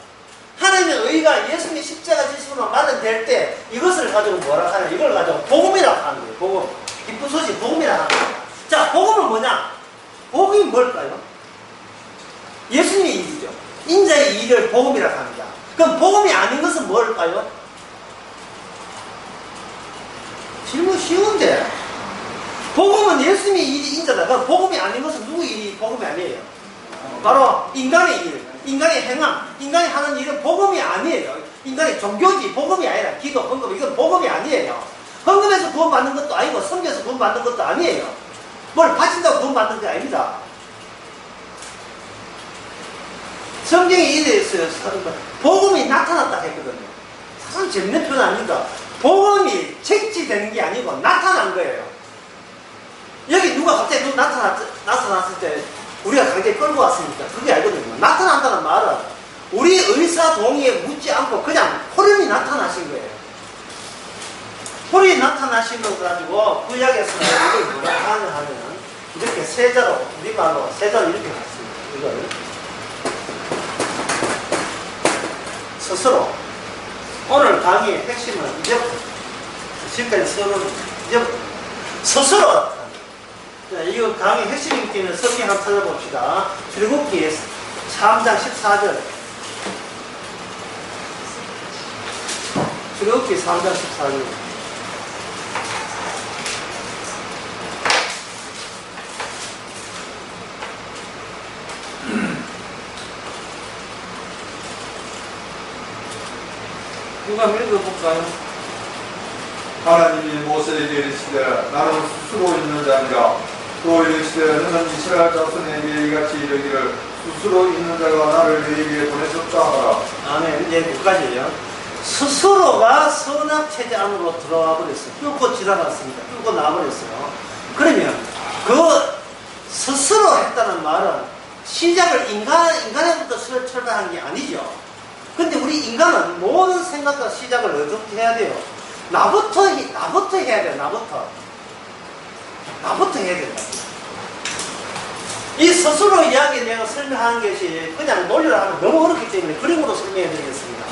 하나님의 의가 예수님의 십자가 지심으로 마련될 때 이것을 가지고 뭐라 하냐? 이걸 가지고 복음이라고 하는 거예요. 복음. 기쁜 소식 복음이라고 하는 거예요. 자, 복음은 뭐냐? 복음이 뭘까요? 예수님의 일이죠. 인자의 일을 복음이라고 합니다. 그럼 복음이 아닌 것은 뭘까요? 질문 쉬운데. 복음은 예수님의 일이 인자다. 그럼 복음이 아닌 것은 누구의 일이 복음이 아니에요? 바로 인간의 일, 인간의 행함, 인간이 하는 일은 복음이 아니에요. 인간의 종교지, 복음이 아니라 기도, 헌금, 이건 복음이 아니에요. 헌금에서 구원받는 것도 아니고 성경에서 구원받는 것도 아니에요. 뭘 바친다고 구원받는 게 아닙니다. 성경에 이래 있어요. 복음이 나타났다 했거든요. 참 재밌는 표현 아닙니까? 복음이 채취되는 게 아니고 나타난 거예요. 여기 누가 갑자기 나타났을 때 우리가 강제히 끌고 왔으니까 그게 알거든요. 나타난다는 말은 우리 의사 동의에 묻지 않고 그냥 호련히 나타나신 거예요. 호련히 나타나신 거 가지고 구약에서는 이걸 뭐라 하면 이렇게 세자로, 우리말로 세자로 이렇게 갔습니다. 이걸 스스로. 오늘 강의의 핵심은 이제부터 지금까지 서론 이제부터 스스로. 자, 이거 강의 핵심이기 때문에 성경 한번 찾아봅시다. 출애굽기 3장 14절. 출애굽기 3장 14절. 누가 읽어볼까요? 하나님이 모세에게 이르시되 나는 스스로 있는 자니라. 또 이르시되 너는 이스라엘 자손에게 이같이 이르기를 스스로 있는 자가 나를 너희에게 보내셨다 하라. 아멘. 이제 여기까지예요. 스스로가 선악체제 안으로 들어와 버렸어요. 뚫고 지나갔습니다. 뚫고 나와버렸어요. 그러면 그 스스로 했다는 말은 시작을 인간에부터 출발한 게 아니죠. 근데 우리 인간은 모든 생각과 시작을 어떻게 해야 돼요? 나부터 해야 돼요. 나부터 해야 된다. 이 스스로 이야기 내가 설명하는 것이 그냥 논리를 하면 너무 어렵기 때문에 그림으로 설명해 드리겠습니다.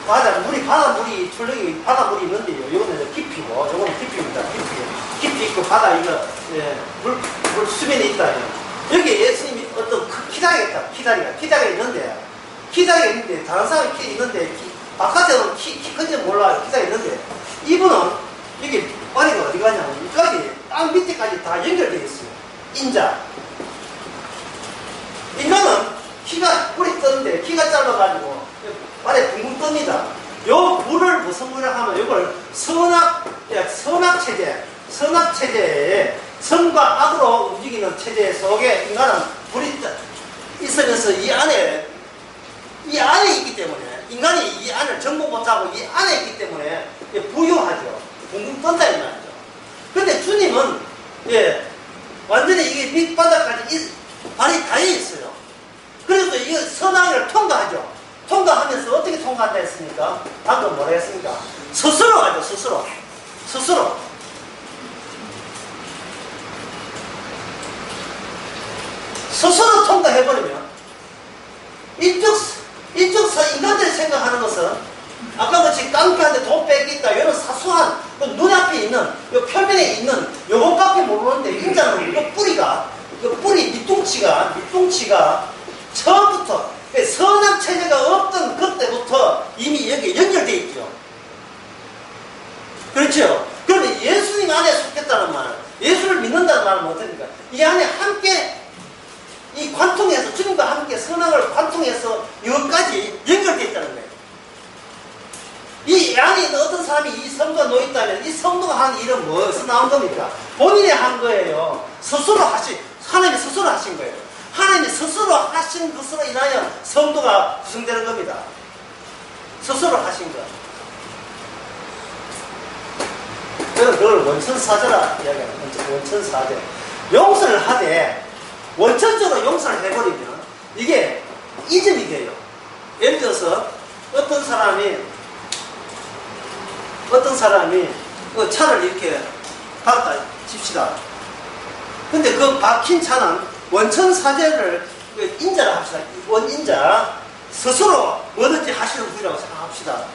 바닷물이 출력이 바닷물이 있는데요. 이거는 깊이고, 이거는 깊이입니다. 깊이 있고, 바다, 이거, 물 수면에 있다. 여기 예수님이 어떤 키다리가 있는데, 다른 사람이 키 있는데, 바깥에는 키 큰지 몰라요. 키다리가 있는데, 이분은 여기 바리가 어디 가냐면, 여기까지, 땅 밑에까지 다 연결되어 있어요. 인자. 인간은 뿌리 뜨는데, 키가 짧아가지고, 발에 붕붕 뜹니다. 요 물을 무슨 물을 하면, 이걸 선악체제에, 선과 악으로 움직이는 체제 속에 인간은 불이 있으면서 이 안에 있기 때문에, 인간이 이 안을 정복 못하고 이 안에 있기 때문에 부유하죠. 붕붕 뜬다 이 말이죠. 근데 주님은 완전히 이게 밑바닥까지 발이 닿여 있어요. 그래서 이게 선악을 통과하죠. 통과하면서 어떻게 통과한다 했습니까? 방금 뭐라 했습니까? 스스로 하죠. 스스로. 스스로 통과해버리면 인간들이 생각하는 것은 아까 같이 깡패한테 돈 뺏겠다 이런 사소한 눈앞에 있는 요 표면에 있는 요것밖에 모르는데 인자는 요 뿌리 밑둥치가 처음부터 선악체제가 없던 그때부터 이미 여기에 연결되어 있죠. 그렇죠? 그러면 예수님 안에 속했다는 말은, 예수를 믿는다는 말은 어떻습니까? 이 안에 함께 이 관통해서, 주님과 함께 선악을 관통해서 여기까지 연결되어 있다는 거예요. 이 안에 있는 어떤 사람이 이 성도가 놓여있다면 이 성도가 한 일은 뭐에서 나온 겁니까? 본인이 한 거예요. 하나님이 스스로 하신 거예요. 하나님이 스스로 하신 것으로 인하여 성도가 구성되는 겁니다. 스스로 하신 것. 저는 그걸 원천사죄라 이야기합니다. 원천사죄. 용서를 하되 원천적으로 용서를 해버리면 이게 이점이 돼요. 예를 들어서 어떤 사람이 그 차를 이렇게 박았다 칩시다. 근데 그 박힌 차는 원천사죄를 인자를 합시다. 원인자 스스로 뭐든지 하시는 분이라고 생각합시다.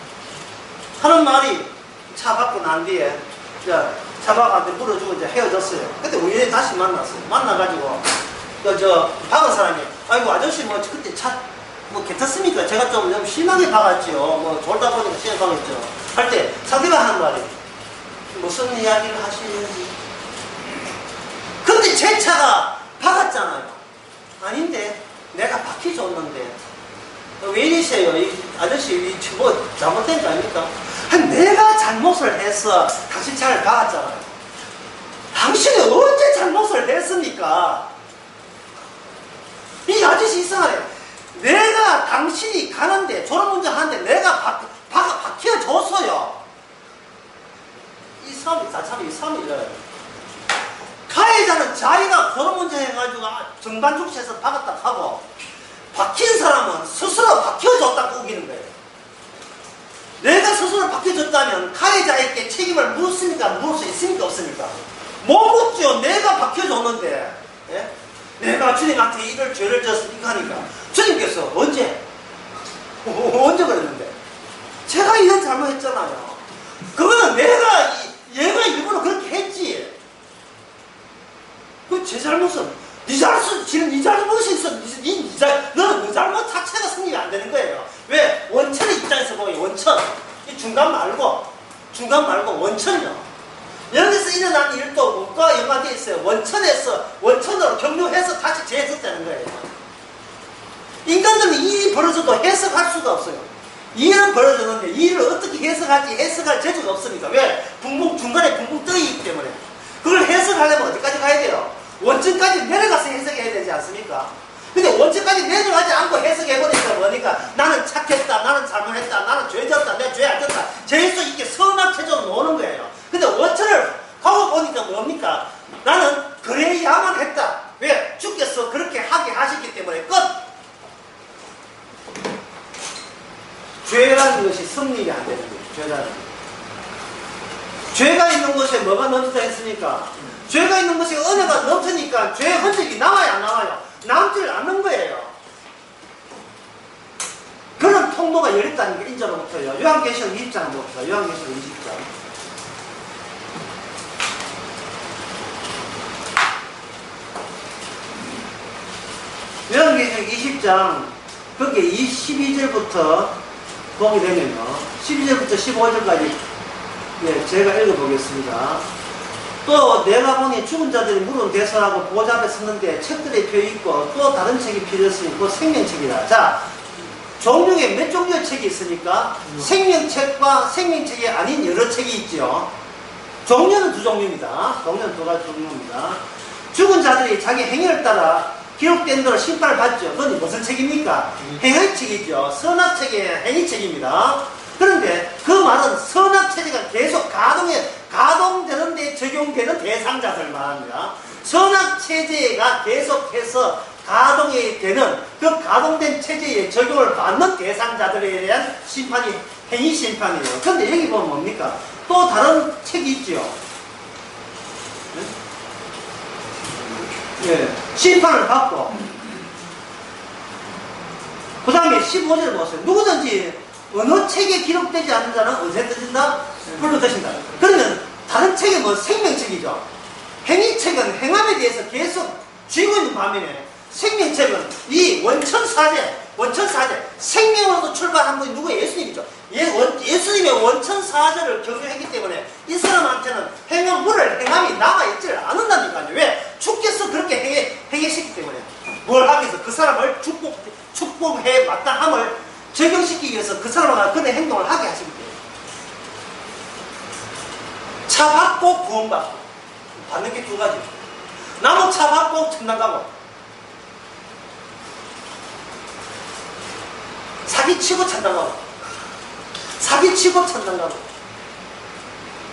하는 말이 차 받고 난 뒤에 차 박한테 물어주고 이제 헤어졌어요. 근데 우연히 다시 만났어요. 만나가지고 박은 사람이, 아이고, 아저씨, 뭐, 그때 차, 뭐, 괜찮습니까? 제가 좀 심하게 박았지요. 뭐, 졸다 보니까 심하게 박았죠. 할 때, 상대방 하는 말이, 무슨 이야기를 하시는지. 근데 제 차가 박았잖아요. 아닌데, 내가 박혀줬는데. 왜 이러세요? 이 아저씨, 뭐, 잘못된 거 아닙니까? 내가 잘못을 해서 당신 차를 박았잖아요. 당신이 언제 잘못을 했습니까? 이 아저씨 이상하네. 내가 당신이 가는데 졸음운전 하는데 내가 박혀줬어요. 이 사람이 이 사람이 이래요. 가해자는 자기가 졸음운전 해가지고 정반죽시에서 박았다 하고 박힌 사람은 스스로 박혀줬다고 우기는 거예요. 내가 스스로 박혀줬다면 가해자에게 책임을 묻습니까? 묻을 수 있습니까? 없습니까? 못 묻죠. 내가 박혀줬는데. 예? 내가 주님한테 이를 죄를 졌으니까 하니까 주님께서 언제 그랬는데 제가 이런 잘못했잖아요. 그거는 얘가 일부러 그렇게 했지. 그 제 잘못은 네 잘못이 있어. 너는 네 잘못 자체가 성립이 안 되는 거예요. 왜? 원천의 입장에서 보면 원천 이 중간 말고 원천이요. 여기서 일어난 일도 뭐가 연관되어 있어요. 원천으로 경유해서 다시 재해석되는 거예요. 인간들은 이 일이 벌어져도 해석할 수가 없어요. 이 일은 벌어졌는데 이 일을 어떻게 해석할지 해석할 재주가 없으니까. 왜? 중간에 붕붕 떠 있기 때문에. 그걸 해석하려면 어디까지 가야 돼요? 원천까지 내려가서 해석해야 되지 않습니까? 근데 원천까지 내려가지 않고 해석해보니까 뭐니까 나는 착했다, 나는 잘못했다, 나는 죄졌다, 내가 죄 안 졌다. 죄에서 이게 선악체적으로 오는 거예요. 근데 원천을 가고 보니까 뭡니까? 나는 그래야만 했다. 왜? 주께서 그렇게 하게 하셨기 때문에 끝! 죄라는 것이 성립이 안 되는 거예요. 죄라는 것. 죄가 있는 곳에 뭐가 넘친다 했습니까? 죄가 있는 곳에 은혜가 넘치니까 죄의 흔적이 나와요, 안 나와요? 남질 않는 거예요. 그런 통로가 열렸다는 게 인정을 못해요. 요한계시록 20장 봅시다. 요한계시록 20장. 요한계시록 20장 거기에 12절부터 보게 되면요, 12절부터 15절까지 제가 읽어보겠습니다. 또 내가 보니 죽은 자들이 물은 대설하고 보좌 앞에 섰는데 책들이 펴있고 또 다른 책이 펴졌으니 그 생명책이다. 자, 종류에 몇 종류의 책이 있습니까? 생명책과 생명책이 아닌 여러 책이 있죠. 종류는 두 종류입니다. 종류는 두 가지 종류입니다. 죽은 자들이 자기 행위를 따라 기록된 대로 심판을 받죠. 그건 무슨 책입니까? 행위 책이죠. 선악책의 행위 책입니다. 그런데 그 말은 선악체제가 계속 가동되는 데 적용되는 대상자들 말합니다. 선악체제가 계속해서 가동이 되는 그 가동된 체제에 적용을 받는 대상자들에 대한 심판이 행위 심판이에요. 그런데 여기 보면 뭡니까? 또 다른 책이 있죠. 예, 심판을 받고 그 다음에 15절을 보세요. 누구든지 어느 책에 기록되지 않는 자는 어디에 드신다? 불로 드신다. 그러면 다른 책은 뭐 생명책이죠. 행위책은 행함에 대해서 계속 쥐고 있는 반면에 생명책은 이 원천사제 생명으로도 출발한 분이 누구예요? 예수님이죠. 예수님의 원천사제를 경유했기 때문에 이 사람한테는 행함이 남아있지를 않는다니까요. 왜? 주께서 그렇게 행했기 때문에 뭘 하기 위해서 그 사람을 축복해 마땅함을 적용시키기 위해서 그 사람과 그런 행동을 하게 하시면 돼요. 차 받고 구원받고 받는 게 두 가지. 나무 차 받고 천당 가고 사기치고 천당 가고 사기치고 천당 가고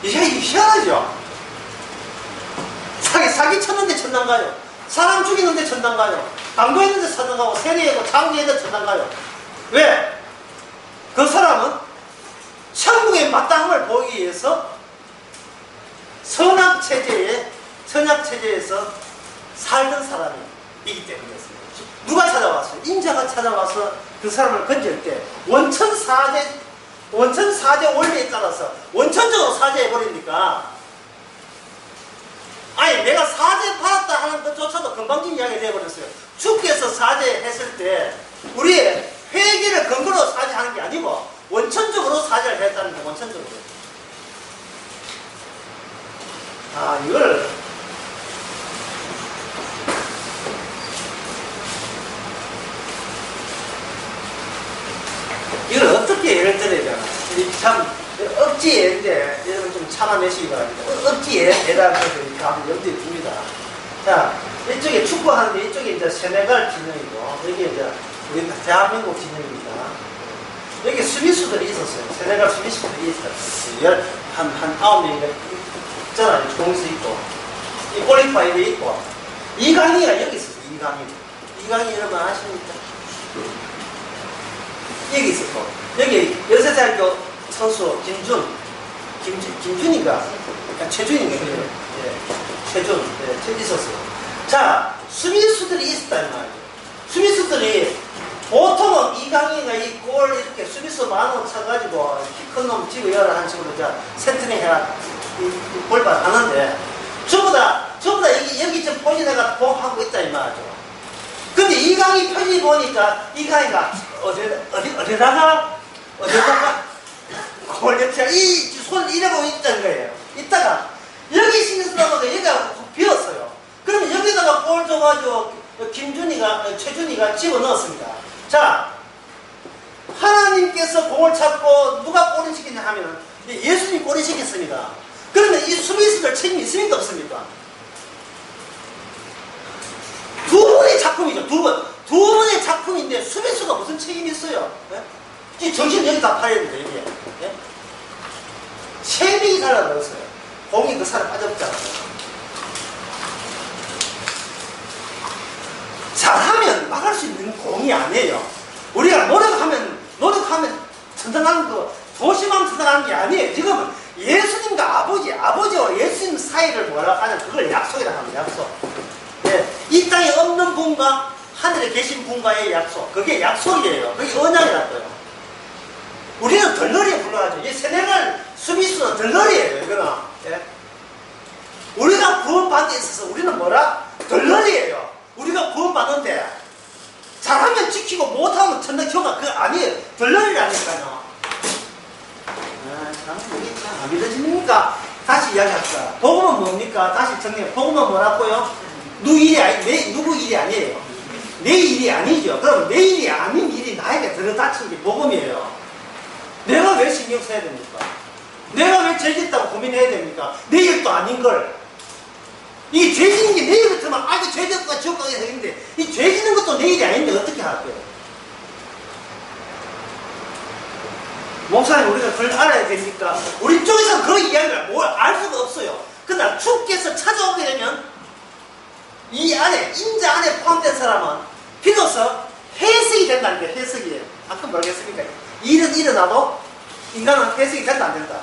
이게 희한하죠. 사기 쳤는데 천당 가요. 사람 죽이는데 천당 가요. 강도했는데 천당 가고 세뇌하고 장례했는데 천당 가요. 왜? 그 사람은 천국의 마땅함을 보기 위해서 선악체제에서 살던 사람이기 때문이었습니다. 누가 찾아왔어요? 인자가 찾아와서 그 사람을 건질 때 원천사제 원리에 따라서 원천적으로 사죄해버리니까 아니 내가 사죄 받았다 하는 것조차도 그 건방진 이야기가 되어버렸어요. 주께서 사죄했을 때 우리의 회개를 근거로 사죄하는 게 아니고 원천적으로 사죄를 했다는 거예요. 원천적으로. 이걸 어떻게 예를 들어야 되나. 참 억지 예인데 여러분 좀 참아내시기 바랍니다. 억지 예라는 것을 이렇게 한번 염두에 둡니다. 자, 이쪽에 축구하는데 이쪽에 이제 세네갈 진영이고 여기 이제 우리 대한민국 진영입니다. 여기 수비수들이 있었어요. 세네갈 수비수들이 있었어요. 한 9명인가 있잖아요. 공수 있고 이 골키퍼에 있고 이강인이가 여기 있었어요. 이강인 여러분 아십니까? 여기 있었고 여기 연세대학교 선수 김준인가? 최준인가? 최준 있었어요. 자, 수비수들이 있었단 말이에요. 수비수들이 보통은 이강인가 이 골 이렇게 수비수 만원 쳐가지고 키 큰 놈 지고 열어 한 식으로 센터링 해가 골발 하는데 전부 다 여기 좀 포진해가 공하고 있다 이 말이죠. 근데 이강인 표지 보니까 이강인가 어디다가 골 옆에 이 손 이러고 있다는 거예요. 이따가 여기 신경 쓰다 보니까 여기가 비었어요. 그러면 여기다가 볼 줘가지고 최준이가 집어넣었습니다. 자, 하나님께서 공을 찾고 누가 골을 시키냐 하면 예수님이 골을 시켰습니다. 그러면 이 수비수들 책임이 있습니까 없습니까? 두 분의 작품이죠. 두 분의 작품인데 수비수가 무슨 책임이 있어요? 네? 정신 여기 다 팔아야 됩니다. 여기에. 네? 3명이 살아들었어요. 공이 그 살에 빠졌잖아요. 잘하면 막을 수 있는 공이 아니에요. 우리가 노력하면 천당하는 거, 조심하면 천당하는 게 아니에요. 지금은 예수님과 아버지와 예수님 사이를 뭐라 하는 그걸 약속이라고 합니다. 약속. 네. 이 땅에 없는 분과 하늘에 계신 분과의 약속. 그게 약속이에요. 그게 언약이라고요. 우리는 덜러리에 불러가죠. 이 세네갈 수비수는 덜러리예요. 이거는. 예? 우리가 구원받는 데 있어서 우리는 뭐라? 덜러리예요. 우리가 구원받는데 잘하면 지키고 못하면 천당 교가 그거 아니에요. 덜러리라니까요. 참 이게 참 안 믿어집니까? 다시 이야기합시다. 복음은 뭡니까? 다시 정리해. 복음은 뭐라고요? 누구 일이 아니에요. 내 일이 아니죠. 그럼 내 일이 아닌 일이 나에게 들어닥친 게 복음이에요. 내가 왜 신경 써야 됩니까? 내가 왜 죄짓다고 고민해야 됩니까? 내 일도 아닌 걸. 이 죄짓는 게 내 일 같으면 이거 죄졌다 지옥 가게 되는데 이 죄짓는 것도 내 일이 아닌데 어떻게 할 거예요? 목사님 우리가 그걸 알아야 됩니까? 우리 쪽에서는 그 이야기를 뭘 알 수가 없어요. 그러나 주께서 찾아오게 되면 이 안에 인자 안에 포함된 사람은 비로소 해석이 된다는 게 해석이에요. 아까 모르겠습니까? 일은 일어나도 인간은 해석이 된다 안 된다.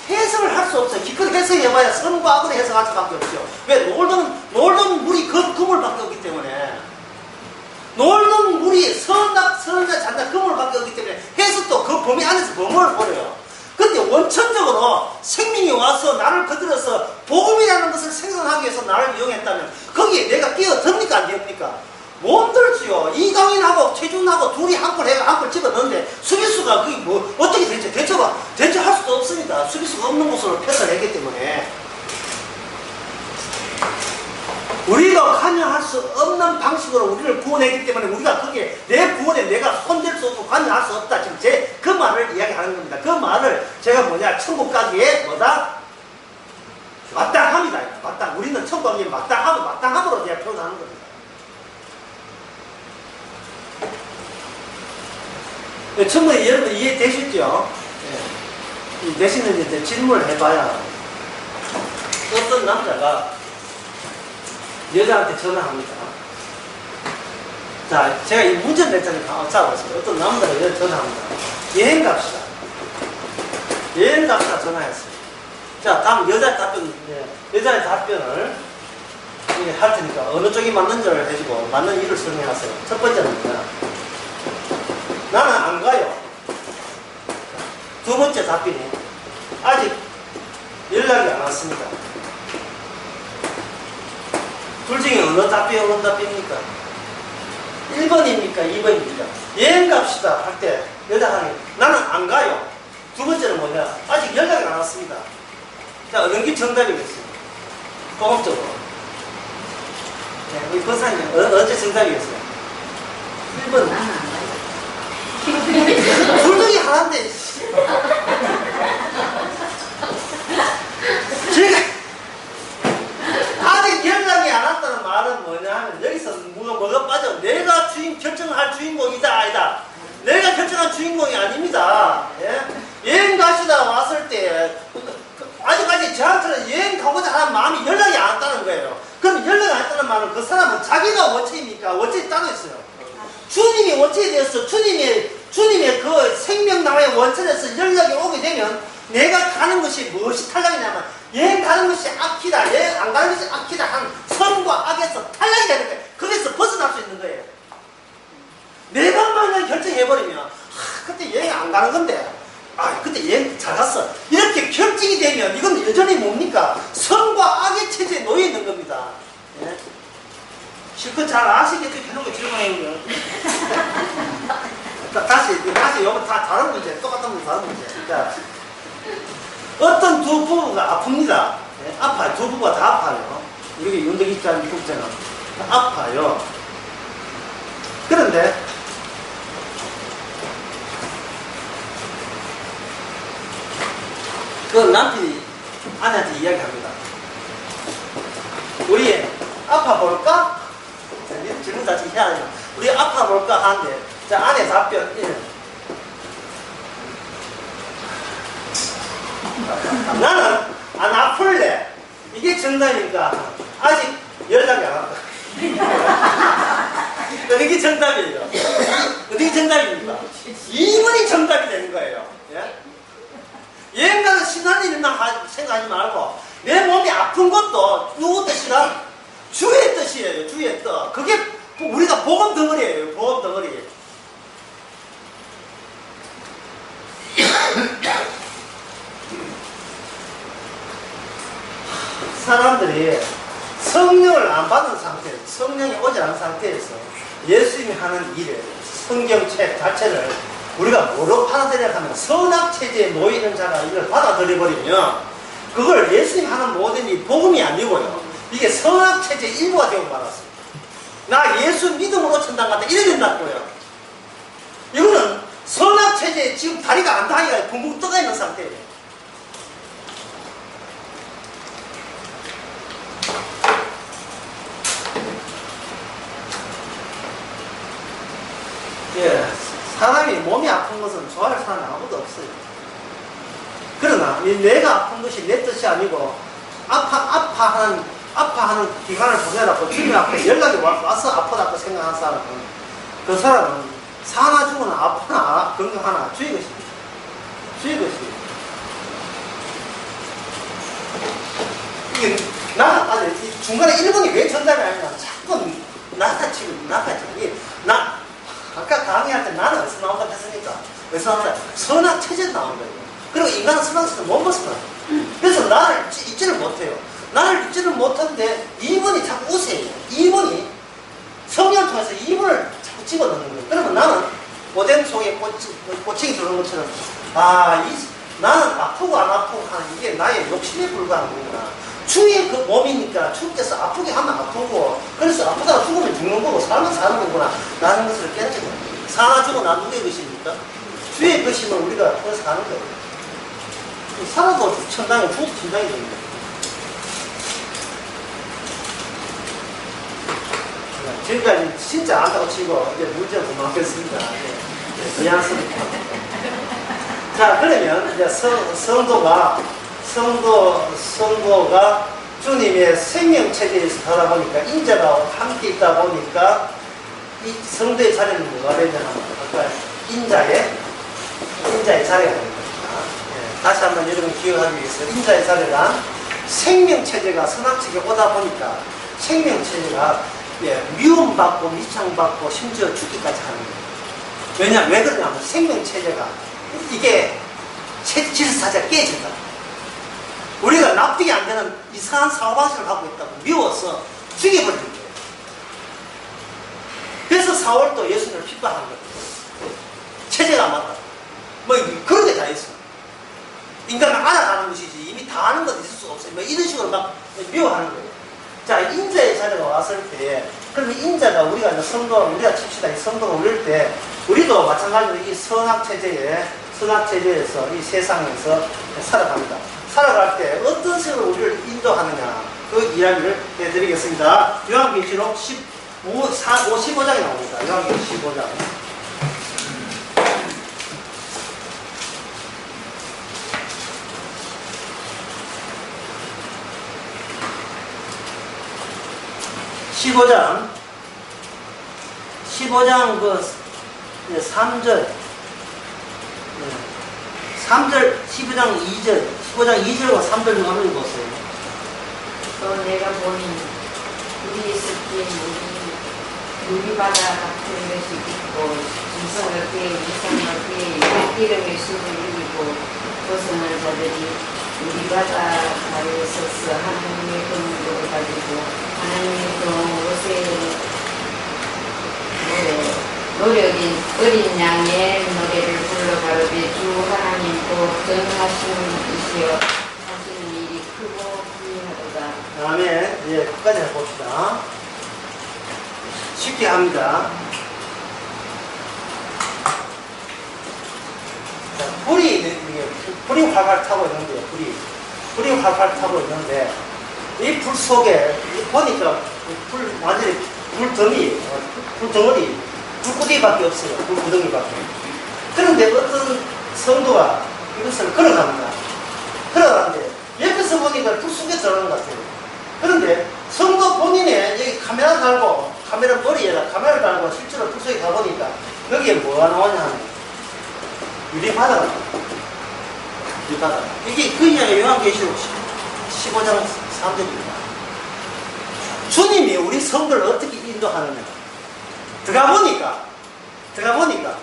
해석을 할 수 없어요. 기껏 해석해봐야 선과 악을 해석할 수밖에 없죠. 왜? 놀던 물이 그물밖에 없기 때문에. 놀던 물이 선악, 잔다, 그물밖에 없기 때문에 해석도 그 범위 안에서 범을 버려요. 근데 원천적으로 생명이 와서 나를 거들어서 복음이라는 것을 생성하기 위해서 나를 이용했다면 거기에 내가 끼어듭니까 안 됩니까? 못 들지요. 이강인하고 최준하고 둘이 한골 집어넣는데 수비수가 그게 뭐 어떻게 대처할 수도 없습니다. 수비수가 없는 곳으로 패스를 했기 때문에 우리가 관여할 수 없는 방식으로 우리를 구원했기 때문에 우리가 거기에 내 구원에 내가 손댈 수 없고 관여할 수 없다. 지금 그 말을 이야기하는 겁니다. 그 말을 제가 천국 가기에 마땅합니다. 우리는 천국 가기에 마땅함으로 제가 표현하는 겁니다. 충분히 여러분 이해되셨죠? 네. 되시는 이제 질문을 해봐야 어떤 남자가 여자한테 전화합니다. 자, 제가 이 문제 냈잖아요. 잡았어요. 어떤 남자가 여자 전화합니다. 여행 갑시다. 전화했어요. 자, 다음 여자의 답변을 할 테니까 어느 쪽이 맞는지를 해주고 맞는 이유를 설명하세요. 첫 번째는 나는 안 가요. 두 번째 답변이 아직 연락이 안 왔습니다. 둘 중에 어느 답입니까? 1번입니까? 2번입니까? 여행 갑시다 할 때 여자하니 나는 안 가요. 두 번째는 뭐냐? 아직 연락이 안 왔습니다. 자, 어느 게 정답이겠어요? 공업적으로. 네, 우리 권사님 언제 정답이겠어요? 1번. 나는 안 가요. 둘 중에 하나인데. 제가 아직 연락이 안 왔다는 말은 뭐냐 하면 여기서 뭐가 빠져. 내가 결정할 주인공이다 아니다. 내가 결정한 주인공이 아닙니다. 예? 여행 가시다 왔을 때 아직까지 저한테는 여행 가고자 하는 마음이 연락이 안 왔다는 거예요. 그럼 연락이 안 왔다는 말은 그 사람은 자기가 원칙입니까? 원칙이 따로 있어요. 주님이 원칙이 되었어. 주님의 그 생명나라의 원천에서 연락이 오게 되면 내가 가는 것이 무엇이 탈락이냐면 여행 가는 것이 악이다, 여행 안 가는 것이 악이다 한 선과 악에서 탈락이 되는 거예요. 거기서 벗어날 수 있는 거예요. 내가 만약 결정해버리면 그때 여행 안 가는 건데 그때 여행 잘 갔어 이렇게 결정이 되면 이건 여전히 뭡니까? 선과 악의 체제에 놓여 있는 겁니다. 예? 실컷 잘 아시겠죠? 계속 질문해요. 다시 이건 다 다른 문제, 똑같은 문제, 다른 문제. 자, 어떤 두 부부가 아픕니다. 네, 아파요. 두 부부가 다 아파요. 우리 윤덕이자는 국제는 아파요. 그런데 그 남편이 아내한테 이야기합니다. 우리 아파 볼까? 질문 다시 해야 돼요. 우리 아파 볼까 하는데, 자, 아내 답변 1. 나는 안 아플래. 이게 정답이니까 아직 연락이 안 왔다. 이게 정답이에요. 이게 정답입니까? 2번이 정답이 되는 거예요. 예? 여행 가서 신나는 일만 생각하지 말고 내 몸이 아픈 것도 누구 뜻이다? 주의 뜻이에요. 주의 뜻. 그게 우리가 복음 덩어리예요. 복음 덩어리. 사람들이 성령을 안 받은 상태에서, 성령이 오지 않은 상태에서 예수님이 하는 일을, 성경책 자체를 우리가 뭐로 받아들여야 하면 선악체제에 놓이는 자가 이걸 받아들여버리면 그걸 예수님 하는 모든 일이 복음이 아니고요. 이게 선악체제 일부가 되고 말았어요. 나 예수 믿음으로 천당 간다. 이래 된다고요. 이거는 선악체제에 지금 다리가 안 닿아야 붕붕 떠가 있는 상태예요. 예, 사람이 몸이 아픈 것은 좋아할 사람이 아무도 없어요. 그러나 내가 아픈 것이 내 뜻이 아니고 아파하는 기간을 보내라고 주님 앞에 연락이 와서 아프다고 생각하는 사람은 그 사람은 사나 죽으나 아프나 건강하나 주의 것입니다. 주의 것입니다. 이게 중간에 1번이 왜 전달이 아니냐 자꾸 아까 강의할 때 나는 어디서 나온다고 했으니까 어디서 나온다? 선악체제에서 나온 거예요. 그리고 인간은 선악체제에서 못 벗어나요. 그래서 나를 잊지를 못해요. 나를 잊지를 못하는데 2번이 자꾸 우세해요. 2번이 성령을 통해서 2번을 자꾸 집어넣는 거예요. 그러면 나는 오뎅 속에 꼬챙이 들어오는 것처럼 나는 아프고 안 아프고 하는 이게 나의 욕심에 불과한 거구나. 주의 그 몸이니까 주께서 아프게 하면 아프고 그래서 아프다가 죽으면 죽는 거고 살면 사는 거구나 라는 것을 깨닫게 됩니다. 사나 죽으나 누구의 것입니까? 주의 것이면 우리가 그래서 사는 거예요. 살아도 천당에 죽어도 천당이 됩니다. 지금까지 진짜 안다고 치고 이제 문제 그만하겠습니다. 미안합니다. 자, 그러면 이제 성도가 주님의 생명체제에서 살아 보니까 인자가 함께 있다 보니까 이 성도의 자리는 뭐가 되냐 하면 아까 인자의 자리가 됩니다. 예, 다시 한번 여러분 기억하기 위해서 인자의 자리란 생명체제가 선악체제가 오다 보니까 생명체제가 미움받고 미창받고 심지어 죽기까지 하는 거예요. 왜 그러냐면 생명체제가 이게 질서사제가 깨진다. 우리가 납득이 안 되는 이상한 사고방식을 갖고 있다고 미워서 죽여버리는 거예요. 그래서 사울도 예수님을 핍박한 거예요. 체제가 안 맞다. 뭐 그런 게 다 있어. 인간은 알아가는 것이지 이미 다 아는 건 있을 수가 없어요. 뭐 이런 식으로 막 미워하는 거예요. 자, 인자의 자리가 왔을 때, 그러면 인자가 우리가 이제 우리가 칩시다. 이 성도가 올릴 때, 우리도 마찬가지로 이 선악체제에서 이 세상에서 살아갑니다. 살아갈 때 어떤 식으로 우리를 인도하느냐, 그 이야기를 해드리겠습니다. 요한계시록 15장에 나옵니다. 요한계시록 15장. 그 3절, 15장 2절, 15장 2절과 3절 좀 한번 읽어보세요. 또 내가 보니 우리 습진 유리바다 같은 것이 있고 지성을 그의 이상을 그의 이름의 수를 이기고 조선을 자들이 유리바다 아래에 서서 하나님의 권능을 가지고 하나님의 옷에 어린 양의 노래를 불러 가로되 주 하나님 곧 전하시는이시여 하시는 일이 크고 귀하도다. 다음에 이제 끝까지 해봅시다. 쉽게 합니다. 자, 불이 활활 타고 있는데요. 불이 활활 타고 있는데 이 불 속에 보니까 완전히 불덩어리, 불구덩이밖에 없어요. 불구덩이밖에. 그런데 어떤 성도가 이것을 걸어갑니다. 걸어가는데 옆에서 보니까 불 속에 들어가는 것 같아요. 그런데 성도 본인의 여기 카메라 달고 카메라 머리에다 카메라를 달고 실제로 불 속에 가보니까 여기에 뭐가 나오냐 하면 유리바다가 나와요. 유리바다. 이게 그 이야기 요한계시록 15장 3절입니다. 주님이 우리 성도를 어떻게 인도하느냐. 들어가 보니까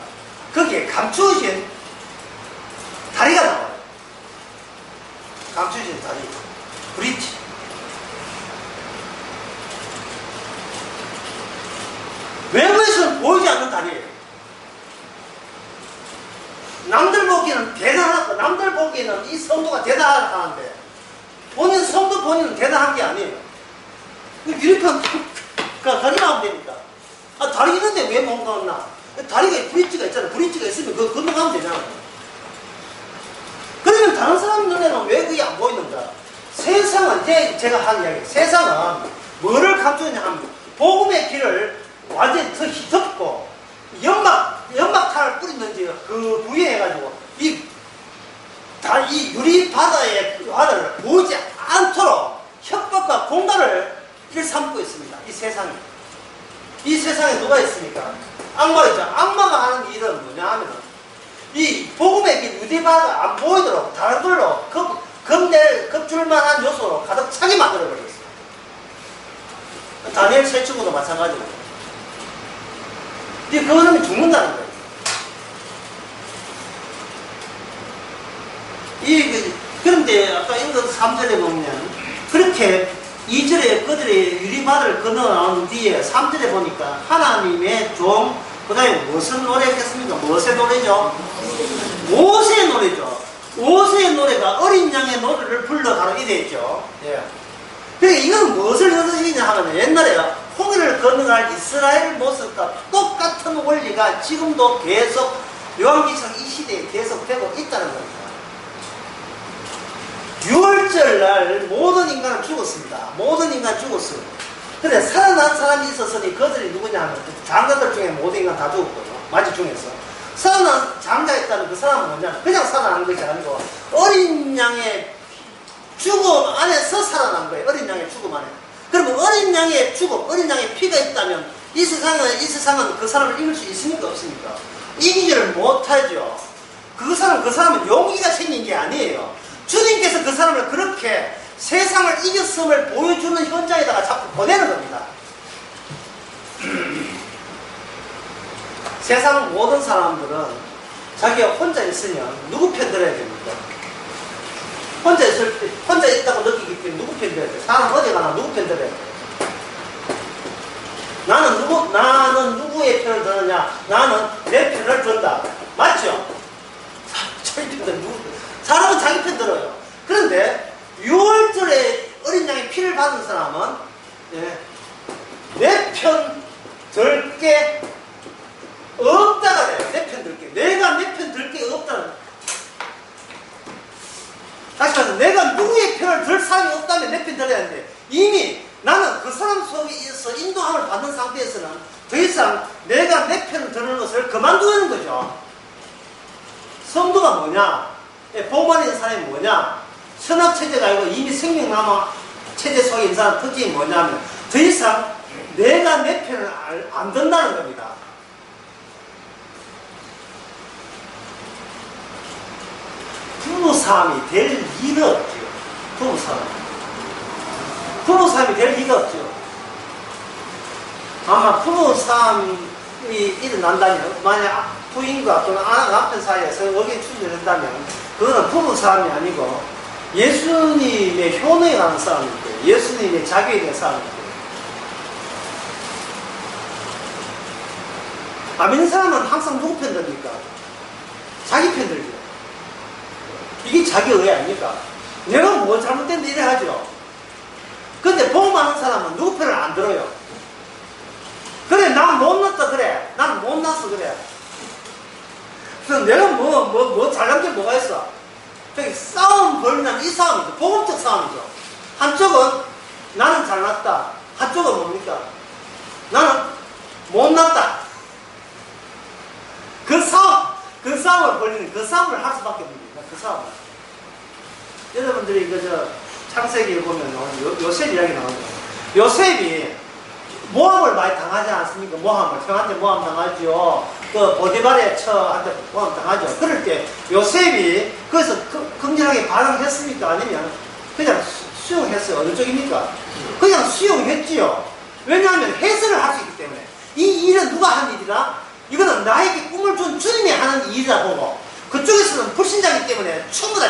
거기에 감추어진 다리가 나와요. 감추어진 다리. 브릿지. 외부에서는 보이지 않는 다리예요. 남들 보기에는 대단하고, 남들 보기에는 이 성도가 대단하다는데, 성도 본인은 대단한 게 아니에요. 이렇게 다리가 하면 되니까. 아, 다리 있는데 왜 못 갔나? 다리가 브릿지가 있잖아. 브릿지가 있으면 그거 건너가면 되잖아. 그러면 다른 사람 눈에는 왜 그게 안 보이는가? 세상은, 제가 한 이야기, 세상은 뭐를 감추느냐 하면, 복음의 길을 완전히 덮고, 연막탄을 뿌리는지 그 부위에 해가지고, 이 유리 바다의 바다를 보이지 않도록 협박과 공갈을 일삼고 있습니다. 이 세상에 누가 있습니까? 악마이죠. 악마가 하는 일은 뭐냐 하면 이 복음의 길 유리바다가 안 보이도록 다른 걸로 겁줄만한 요소로 가득 차게 만들어버렸어요. 다니엘 세축구도 마찬가지고. 그거는 죽는다는 거예요. 그런데 아까 읽은 3절에 보면 그렇게 2절에 그들이 유리바다를 건너 나온 뒤에 3절에 보니까 하나님의 종, 그 다음에 무슨 노래겠습니까? 무엇의 노래죠? 모세의 노래죠. 모세의 노래가 어린 양의 노래를 불러가라 이래 있죠. 예. 그러니까 이건 무엇을 의미하냐 하면 옛날에 홍해를 건너갈 이스라엘 모습과 똑같은 원리가 지금도 계속 요한계시록 이 시대에 계속되고 있다는 겁니다. 6월절 날 모든 인간은 죽었습니다. 모든 인간 죽었어요. 근데 살아난 사람이 있었으니 그들이 누구냐 하면 장자들 중에 모든 인간 다 죽었거든요. 마지 중에서. 살아난 장자가 있다는 그 사람은 뭐냐? 그냥 살아난 것이 아니고 어린 양의 죽음 안에서 살아난 거예요. 어린 양의 죽음 안에. 그러면 어린 양의 죽음, 어린 양의 피가 있다면 이 세상은 그 사람을 이길 수 있습니까? 없습니까? 이기지를 못하죠. 그 사람은 용기가 생긴 게 아니에요. 주님께서 그 사람을 그렇게 세상을 이겼음을 보여주는 현장에다가 자꾸 보내는 겁니다. 세상 모든 사람들은 자기가 혼자 있으면 누구 편 들어야 됩니까? 혼자 있다고 느끼기 때문에 누구 편 들어야 돼요? 사람 어디 가나 누구 편 들어야 돼요? 나는 누구의 편을 드느냐? 나는 내 편을 든다. 맞죠? 자기 편 들, 사람은 자기 편 들어요. 그런데 6월절에 어린 양의 피를 받은 사람은, 예, 내 편 들 게 없다가 돼요. 내 편 들 게. 내가 내 편 들 게 없다는. 다시 말해서 내가 누구의 편을 들 사람이 없다면 내 편 들어야 하는데, 이미 나는 그 사람 속에서 인도함을 받는 상태에서는 더 이상 내가 내 편을 드는 것을 그만두는 거죠. 성도가 뭐냐? 복음 안에 있는 사람이 뭐냐? 선악체제가 아니고 이미 생명남아 체제 속에 있는 사람 특징이 뭐냐면 더 이상 내가 내 편을 안 든다는 겁니다. 부부싸움이 될 리가 없죠. 부부싸움이 될 리가 없죠. 아마 부부싸움이 일어난다면, 만약 부인과 또는 남편 사이에서 의견이 충돌된다면 그거는 부부싸움이 아니고 예수님의 효능에 관한 싸움이고요. 예수님의 자격에 대한 싸움이고요. 안 믿는 사람은 항상 누구 편 듭니까? 자기 편 들죠. 이게 자기 의회 아닙니까? 내가 뭐 잘못됐는데 이래 하죠. 근데 복음하는 사람은 누구 편을 안 들어요. 그래, 난 못났다 그래. 난 못났어 그래. 그래서 내가 잘난 게 뭐가 있어? 저기 싸움 벌리면 이 싸움이죠. 복음적 싸움이죠. 한쪽은 나는 잘났다. 한쪽은 뭡니까? 나는 못났다. 그 싸움을 벌리는, 그 싸움을 할 수밖에 없습니다. 그 싸움. 여러분들이 창세기에 보면 요셉 이야기 나오죠. 요셉이 모함을 많이 당하지 않습니까? 형한테 모함 당하죠. 그 보디발의 처한테 모함 당하죠. 그럴 때 요셉이 거기서 긍정하게 반응했습니까? 아니면 그냥 수용했어요? 어느 쪽입니까? 그냥 수용했지요. 왜냐하면 해설을 할 수 있기 때문에. 이 일은 누가 한 일이라? 이거는 나에게 꿈을 준 주님이 하는 일이라 보고, 그쪽에서는 불신자이기 때문에 전부 다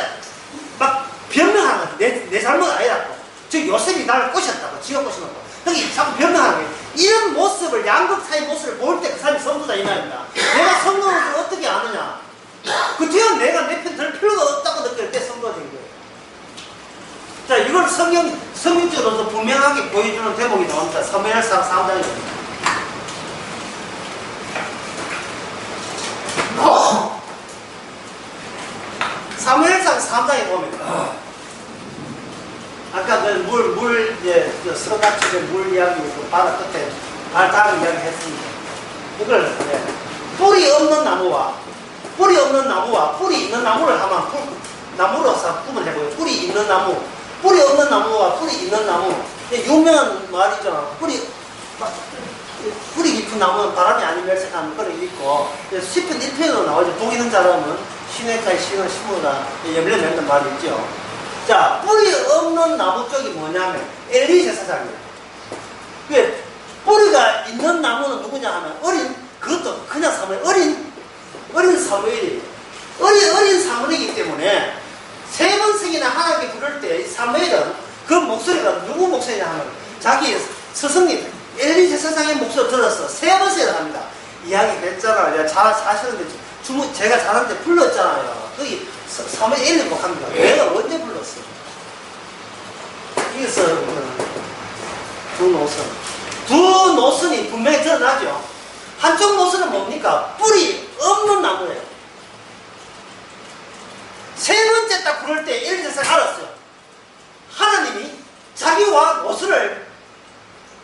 막 변명하는 거예요. 내 잘못 아니라고. 저 요셉이 나를 꼬셨다고, 지가 꼬셔놓고. 여기 자꾸 변명하는 거예요. 이런 모습을, 양극 사이 모습을 볼 때 그 사람이 성도다 이 말입니다. 내가 성도를 어떻게 아느냐? 그때는 내가 내 편 들 필요가 없다고 느낄 때 성도가 된 거예요. 자, 이걸 성경적으로도 분명하게 보여주는 대목이 나옵니다. 사무엘상 3장입니다. 사무엘상 3장에 보면 아까 서같이 물 이야기, 바다 끝에 발닭 이야기 했습니다. 이걸 뿌리 없는 나무와 뿌리 있는 나무를 한번 나무로서 구분해보요. 뿌리 있는 나무, 뿌리 없는 나무와 뿌리 있는 나무. 유명한 말이죠. 뿌리 깊은 나무는 바람이 아닌 멸색하는 그런 게 있고, 시편 1편으로 나오죠. 복 있는 사람은 시냇가에 씨는 심으라 열매 맺는 말이 있죠. 자, 뿌리 없는 나무 쪽이 뭐냐면 엘리 제사장이에요. 뿌리가 있는 나무는 누구냐 하면 그것도 그냥 사무엘, 어린 사무엘이에요. 어린 사무엘이기 때문에 3번씩이나 하나님께 부를 때 사무엘은 그 목소리가 누구 목소리냐 하면 자기 스승님 엘리 제사장의 목소리 들어서 3번씩이나 합니다. 이야기 했잖아요. 사실은 제가 잘하는데 불렀잖아요. 거기 사무엘 엘리 곡합니다. 내가 언제 불렀어? 이게서 두 노선이 분명히 드러나죠. 한쪽 노선은 뭡니까? 뿌리 없는 나무예요. 3번째 딱 부를 때 엘리 제사장이 알았어요. 하나님이 자기와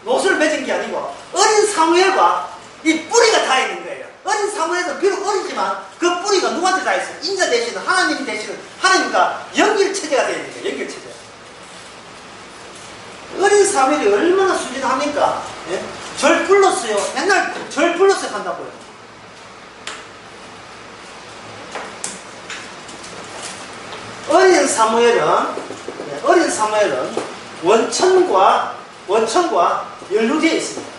노선을 맺은 게 아니고 어린 사무엘과 이 뿌리가 다 있는 거예요. 어린 사무엘은 비록 어리지만 그 뿌리가 누구한테 다 있어요? 인자 되시는 하나님이 되시는 하나님과 연결체제가 되어 있는 거예요. 연결체제. 어린 사무엘이 얼마나 순진합니까? 예? 절 불렀어요. 맨날 절 불렀어요 한다고요. 어린 사무엘은 원천과 연루되어 있습니다.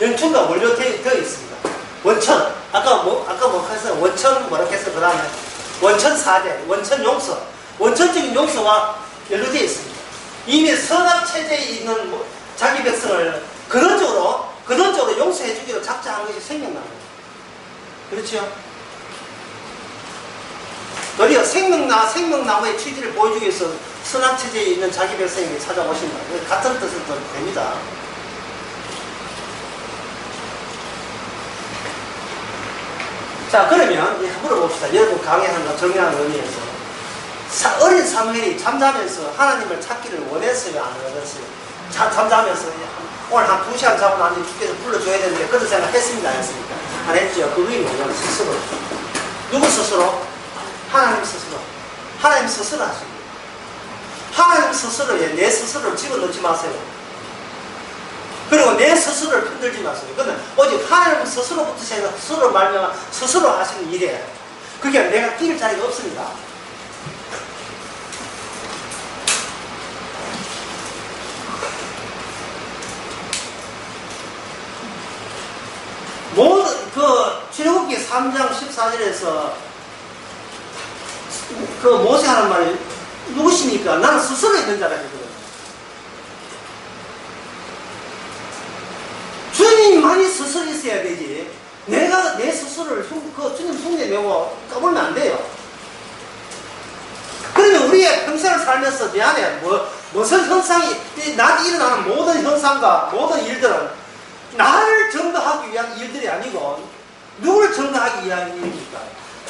원천과 연루되어 있습니다. 원천, 아까 했어요? 원천 뭐라고 했어요? 그 다음에 원천 사대, 원천 용서, 원천적인 용서와 연루되어 있습니다. 이미 선악 체제에 있는 자기 백성을 근원적으로 용서 그렇죠? 도리어 생명나무의 취지를 보여주기 위해서 선악체제에 있는 자기 백성에게 찾아오신다. 같은 뜻은 됩니다. 자, 그러면 물어봅시다. 여러분 강의하는 정의하는 의미에서 어린 사무엘이 잠자면서 하나님을 찾기를 원했어요? 안 원했어요? 잠자면서 오늘 한 2시간 자고 난 뒤에 주께서 불러줘야 되는데 그런 생각했습니다. 안 했습니까? 안 했죠. 그게 뭐냐면 스스로. 누구 스스로? 하나님 스스로. 하나님 스스로 하시고. 하나님 스스로에 내 스스로를 집어넣지 마세요. 그리고 내 스스로를 흔들지 마세요. 그러면 오직 하나님 스스로부터 시작해서 스스로 말미암아 스스로 하시는 일이에요. 그게 내가 끼일 자리가 없습니다. 모든 출애굽기 3장 14절에서 모세 하는 말이 누구십니까? 나는 스스로 있는 자라 했거든요. 주님만이 스스로 있어야 되지. 내가 내 스스로를 주님 흉내 내고 까불면 안 돼요. 그러면 우리의 평생을 살면서 미안해. 무슨 현상이, 나한테 일어나는 모든 현상과 모든 일들은 나를 증거하기 위한 일들이 아니고 누구를 증거하기 위한 일입니까?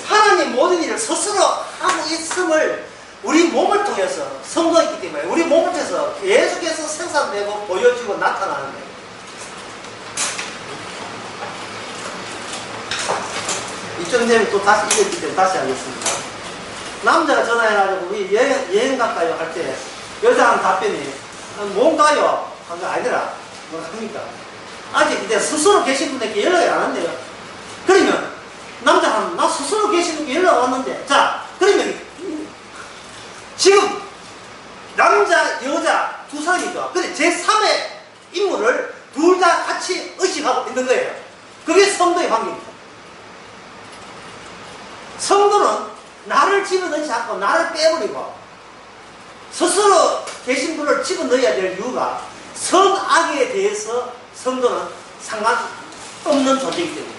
하나님 모든 일을 스스로 하고 있음을 우리 몸을 통해서 선거했기 때문에 우리 몸을 통해서 계속해서 생산되고 보여지고 나타나는 거예요. 이쯤 되면 또 다시 이겼기 때문에 다시 하겠습니다. 남자가 전화해가지고 우리 여행 갈까요? 할 때 여자한 답변이 뭔가요? 한 거 아니라 뭐 합니까? 아직 근데 스스로 계신 분에게 연락이 안 왔네요. 그러면 남자는 나 스스로 계신 분께 연락 왔는데 자 그러면 지금 남자 여자 두 사람이죠. 근데 제3의 인물을 둘 다 같이 의식하고 있는 거예요. 그게 성도의 관계입니다. 성도는 나를 집어넣지 않고 나를 빼버리고 스스로 계신 분을 집어넣어야 될 이유가 선악에 대해서 성도는 상관없는 존재이기 때문에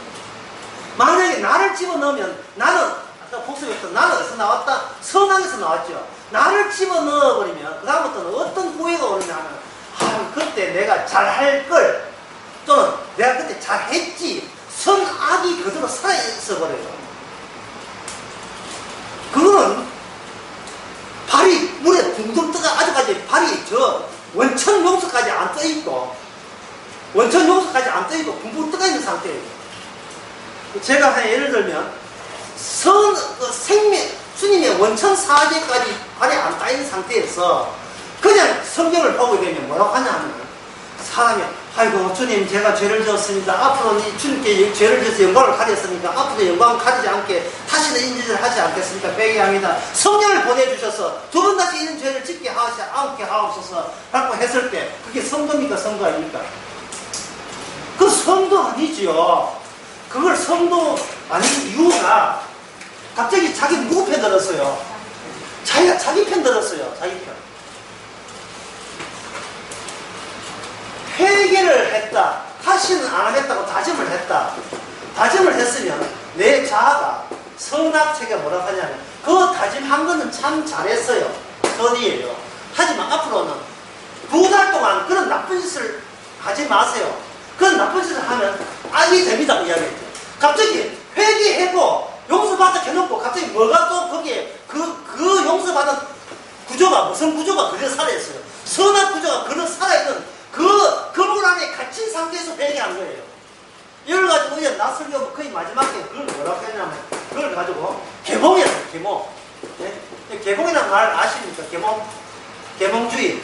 만약에 나를 집어넣으면 나는 아까 복습했던 나는 어디서 나왔다? 선악에서 나왔죠. 나를 집어넣어버리면 그 다음부터는 어떤 후회가 오느냐면 그때 내가 잘할걸 또는 내가 그때 잘했지 선악이 그대로 살아있어 버려요. 그거는 발이 물에 둥둥 떠가 아직까지 발이 원천 용서까지 안 떠있고 원천 용서까지 안 떠있고 붕붕 떠가 있는 상태예요. 제가 한 예를 들면 주님의 원천 사죄까지 발이 안 따있는 상태에서 그냥 성경을 보게 되면 뭐라고 하냐면 사람이 아이고 주님 제가 죄를 지었습니다. 앞으로 주님께 죄를 지어서 영광을 가졌으니까 앞으로 영광을 가지지 않게 다시는 인지를 하지 않겠습니까? 회개합니다. 성령을 보내주셔서 두 번 다시 이런 죄를 짓게 않게 하옵소서 라고 했을 때 그게 성도입니까? 성도 아닙니까? 그 성도 아니지요. 그걸 성도 아닌 이유가 갑자기 자기 누구 편 들었어요? 자기가 자기 편 들었어요. 자기 편. 회개를 했다. 다시는 안 하겠다고 다짐을 했다. 다짐을 했으면 내 자아가 선악체가 뭐라고 하냐면 그 다짐한 거는 참 잘했어요. 선이에요. 하지만 앞으로는 2달 동안 그런 나쁜 짓을 하지 마세요. 그런 나쁜 짓을 하면 악이 됩니다. 이야기했죠. 갑자기 회개하고 용서받아 해놓고 갑자기 뭐가 또 거기에 그 용서받은 구조가 무슨 구조가 그래 살아있어요. 선악 구조가 그래 살아있는 그물 안에 갇힌 상태에서 회개한 거예요. 이걸 가지고 나설교 거의 마지막에 그걸 뭐라고 했냐면 그걸 가지고 계몽이라고 계몽. 네? 계몽이라는 말 아십니까? 계몽주의. 네?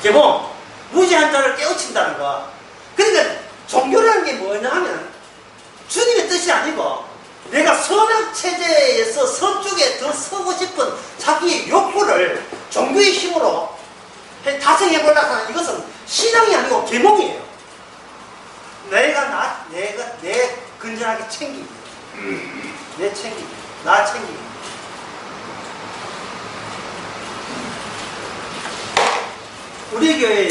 계몽. 무지한 자를 깨우친다는 거. 그러니까 종교라는 게 뭐냐 하면 주님의 뜻이 아니고 내가 선악 체제에서 서쪽에 더 서고 싶은 자기의 욕구를 종교의 힘으로 달성해보려고 하는 이것은 신앙이 아니고 계몽이에요. 내 근전하게 챙기기. 내 챙기기. 나 챙기기. 우리 교회에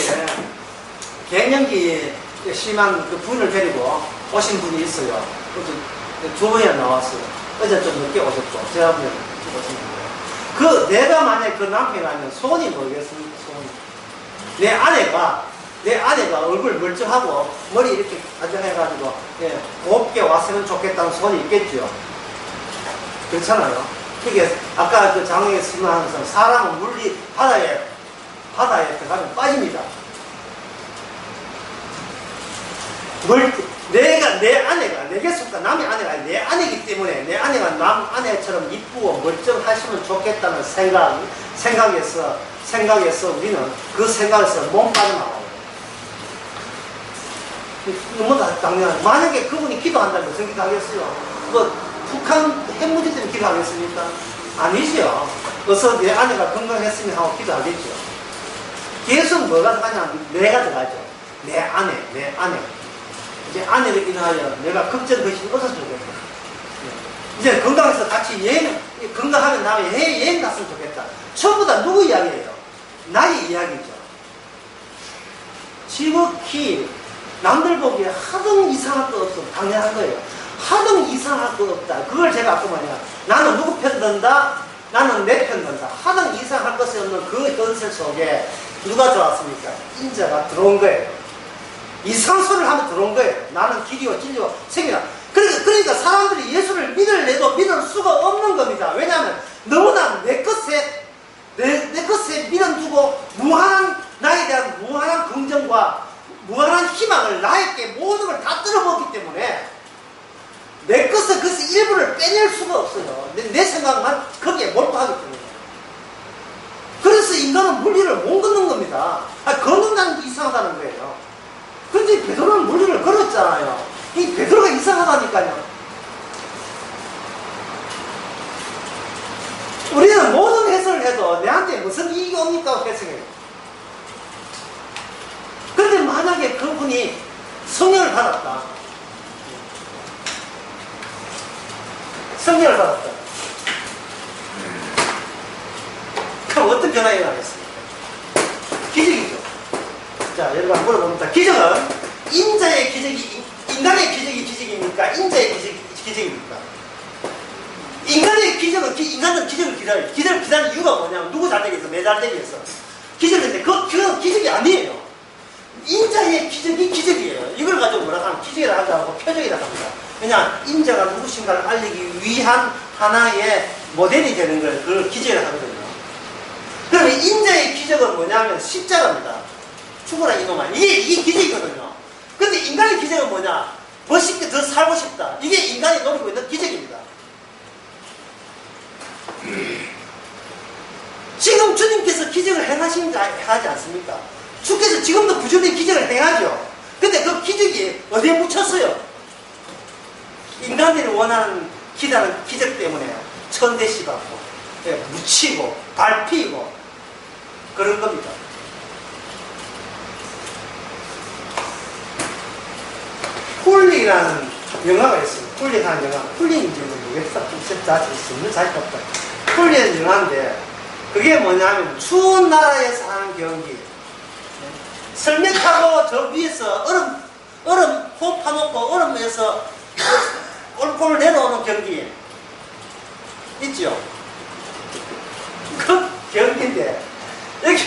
갱년기 심한 그 분을 데리고 오신 분이 있어요. 어제 조번이나 나왔어요. 어제 좀 늦게 오셨죠. 제가 보면 오셨는데. 그, 내가 만약에 그 남편이라면 손이 모르겠습니까? 손이. 내 아내가 얼굴 멀쩡하고 머리 이렇게 안정해가지고, 예, 곱게 왔으면 좋겠다는 손이 있겠죠. 그렇잖아요. 이게, 아까 그 장롱에 설명하는 것처럼 사람은 물리, 바다에 들어가면 빠집니다. 내 아내가, 내게 속한 남의 아내가 아니라 내 아내이기 때문에 내 아내가 남 아내처럼 이쁘고 멀쩡하시면 좋겠다는 생각에서 우리는 그 생각에서 못 빠져나와요. 너무 당연한. 만약에 그분이 기도한다면 무슨 기도하겠어요? 뭐, 북한 핵무기 때문에 기도하겠습니까? 아니죠. 어서 내 아내가 건강했으면 하고 기도하겠죠. 계속 뭐가 들어가냐면 내가 들어가죠. 내 아내. 이제 아내를 인하여 내가 걱정것이 없었으면 좋겠다. 이제 건강해서 같이 건강하면 다음에 여행 갔으면 좋겠다. 전부 다 누구 이야기예요? 나의 이야기죠. 지극히 남들 보기에 하등 이상할 거 없어. 당연한 거예요. 하등 이상할 거 없다. 그걸 제가 아까 말이야. 나는 누구 편 든다? 나는 내 편 든다. 하등 이상할 것이 없는 그 현실 속에 누가 들어왔습니까? 인자가 들어온 거예요. 이상한 소리를 하면 들어온 거예요. 나는 길이요, 진리요, 생이다. 그러니까 사람들이 예수를 믿을래도 믿을 수가 없는 겁니다. 왜냐하면 너무나 내 것에 믿음 두고 나에 대한 무한한 긍정과 무한한 희망을 나에게 모든 걸 다 뜯어먹기 때문에 내 것을 그것의 일부를 빼낼 수가 없어요. 내 생각만 거기에 몰두하기 때문에. 그래서 인간은 물리를 못 걷는 겁니다. 걷는다는 게 이상하다는 거예요. 근데 베드로는 물리를 걸었잖아요. 이 베드로가 이상하다니까요. 우리는 모든 해설을 해도 내한테 무슨 이익이 옵니까? 해석해요. 그런데 만약에 그분이 성령을 받았다. 그럼 어떤 변화가 일어나겠습니까? 기적이죠. 자, 여러분 물어봅니다. 기적은 인자의 기적이, 인간의 기적이 기적입니까? 인자의 기적입니까? 인간의 기적은, 인간은 기적을 기다려요. 기적을 기다리는 이유가 뭐냐면, 누구 잘 되기 위해서, 내 잘 되기 위해서. 기적인데, 그건 기적이 아니에요. 인자의 기적이 기적이에요. 이걸 가지고 뭐라 하면 기적이라 하지 않고 표적이라 합니다. 그냥 인자가 누구신가를 알리기 위한 하나의 모델이 되는 걸 그걸 기적이라 하거든요. 그러면 인자의 기적은 뭐냐면 십자가입니다. 죽어라 이놈아. 이게 기적이거든요. 근데 인간의 기적은 뭐냐? 멋있게 더 살고 싶다. 이게 인간이 노리고 있는 기적입니다. 지금 주님께서 기적을 행하신지 하지 않습니까? 주께서 지금도 부지런히 기적을 행하죠. 근데 그 기적이 어디에 묻혔어요? 인간들이 원하는 기다는 기적 때문에 천대시 받고, 묻히고, 밟히고, 그런 겁니다. 훌링이라는 영화가 있어요. 훌링하는 영화. 훌링인지는 모르겠어. 좀 자식 없다. 훌링은 영화인데, 그게 뭐냐면, 추운 나라에서 하는 경기. 설매 타고 저 위에서 얼음 호 파놓고 얼음에서 꼴꼴 내려오는 경기. 있죠? 그 경기인데, 여기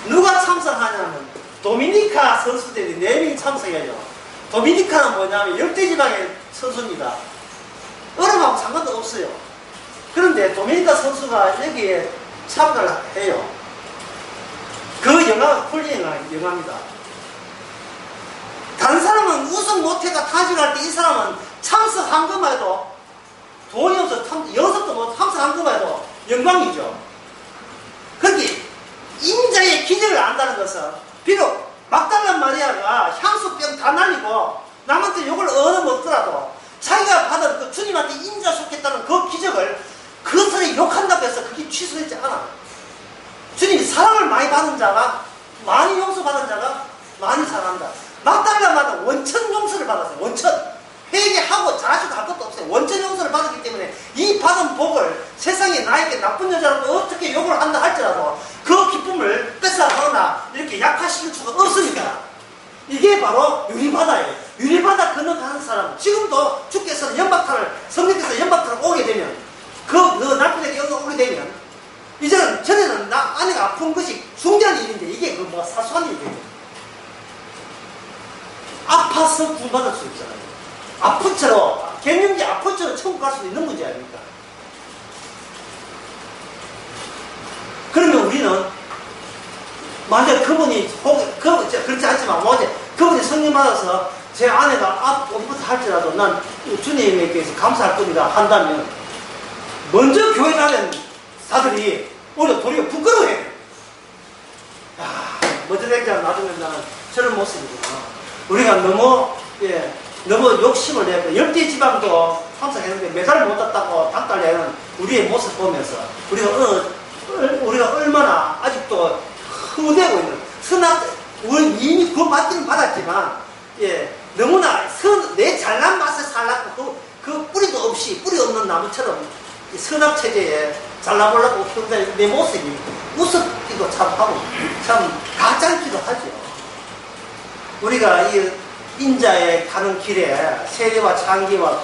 누가 참석하냐면, 도미니카 선수들이 4명이 참석해요. 도미니카는 뭐냐면 열대지방의 선수입니다. 얼음하고 상관도 없어요. 그런데 도미니카 선수가 여기에 참가를 해요. 그 영화가 훌링 영화입니다. 다른 사람은 우승 못해가 타직할 때 이 사람은 참석한 것만 해도 돈이 없어 연습도 못 참석한 것만 해도 영광이죠. 거기 인자의 기적을 안다는 것은 비록 막달라 마리아가 향수병 다 날리고 남한테 욕을 얻어먹더라도 자기가 받은 그 주님한테 인자 속했다는 그 기적을 그것을 욕한다고 해서 그게 취소되지 않아. 주님이 사랑을 많이 받은 자가, 많이 용서받은 자가 많이 사랑한다. 막달라마는 원천 용서를 받았어요. 원천. 회개하고 자식도 할 것도 없어요. 원천 용서를 받았기 때문에 이 받은 복을 세상에 나에게 나쁜 여자라도 어떻게 욕을 한다 할지라도 그 기쁨을 뺏어가거나 이렇게 약화시킬 수가 없으니까 이게 바로 유리바다예요. 유리바다 건너가는 사람, 지금도 주께서 연박탄을, 성령께서 연박탄을 오게 되면, 그 남편에게 오게 되면, 이제는, 전에는 아내가 아픈 것이 숭자한 일인데, 이게 그 뭐 사소한 일이에요. 아파서 구원받을 수 있잖아요. 아픈 채로, 갱년기 아픈 채로 천국 갈 수도 있는 문제 아닙니까? 그러면 우리는, 만약 그분이, 그렇지 않지만, 그분이 성령 받아서 제 아내가 아프부터 할지라도 난 주님에게서 감사할 겁니다 한다면, 먼저 교회 가는 사들이 오히려 도리어 부끄러워해. 야, 먼저 내가 나중에 나는 저런 모습이구나. 우리가 너무 욕심을 내고, 열대 지방도 참석했는데 메달을 못 땄다고 닥달내는 우리의 모습 보면서, 우리가 얼마나 아직도 흐무대고 있는, 이미 구원받기는 받았지만, 너무나 내 잘난 맛에 살라고 그 뿌리도 없이, 뿌리 없는 나무처럼 선악체제에 잘나보려고 키운다는 내 모습이 우습기도 참 하고, 참 가짠기도 하죠. 우리가 이 인자에 가는 길에 세례와 창기와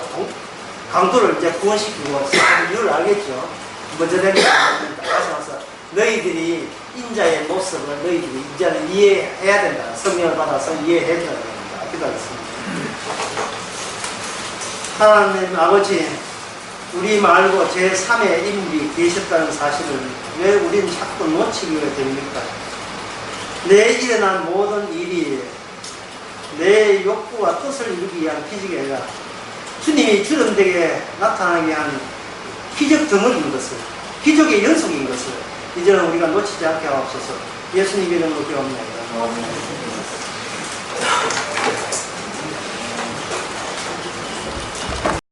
강도를 이제 구원시키고 이유를 알겠죠. 먼저 내가 다시 와서 너희들이 인자의 모습을 너희들이 이제는 이해해야 된다. 성령을 받아서 이해해줘야 된다. 기도하겠습니다. 하나님 아버지, 우리 말고 제3의 인물이 계셨다는 사실을 왜 우리는 자꾸 놓치게 됩니까? 내 일어난 모든 일이 내 욕구와 뜻을 이루기 위한 기적이 아니라 주님이 주름되게 나타나게 한 기적 덩어리인 것을, 기적의 연속인 것을 이제는 우리가 놓치지 않게 하옵소서. 예수님 이름으로 기도합니다.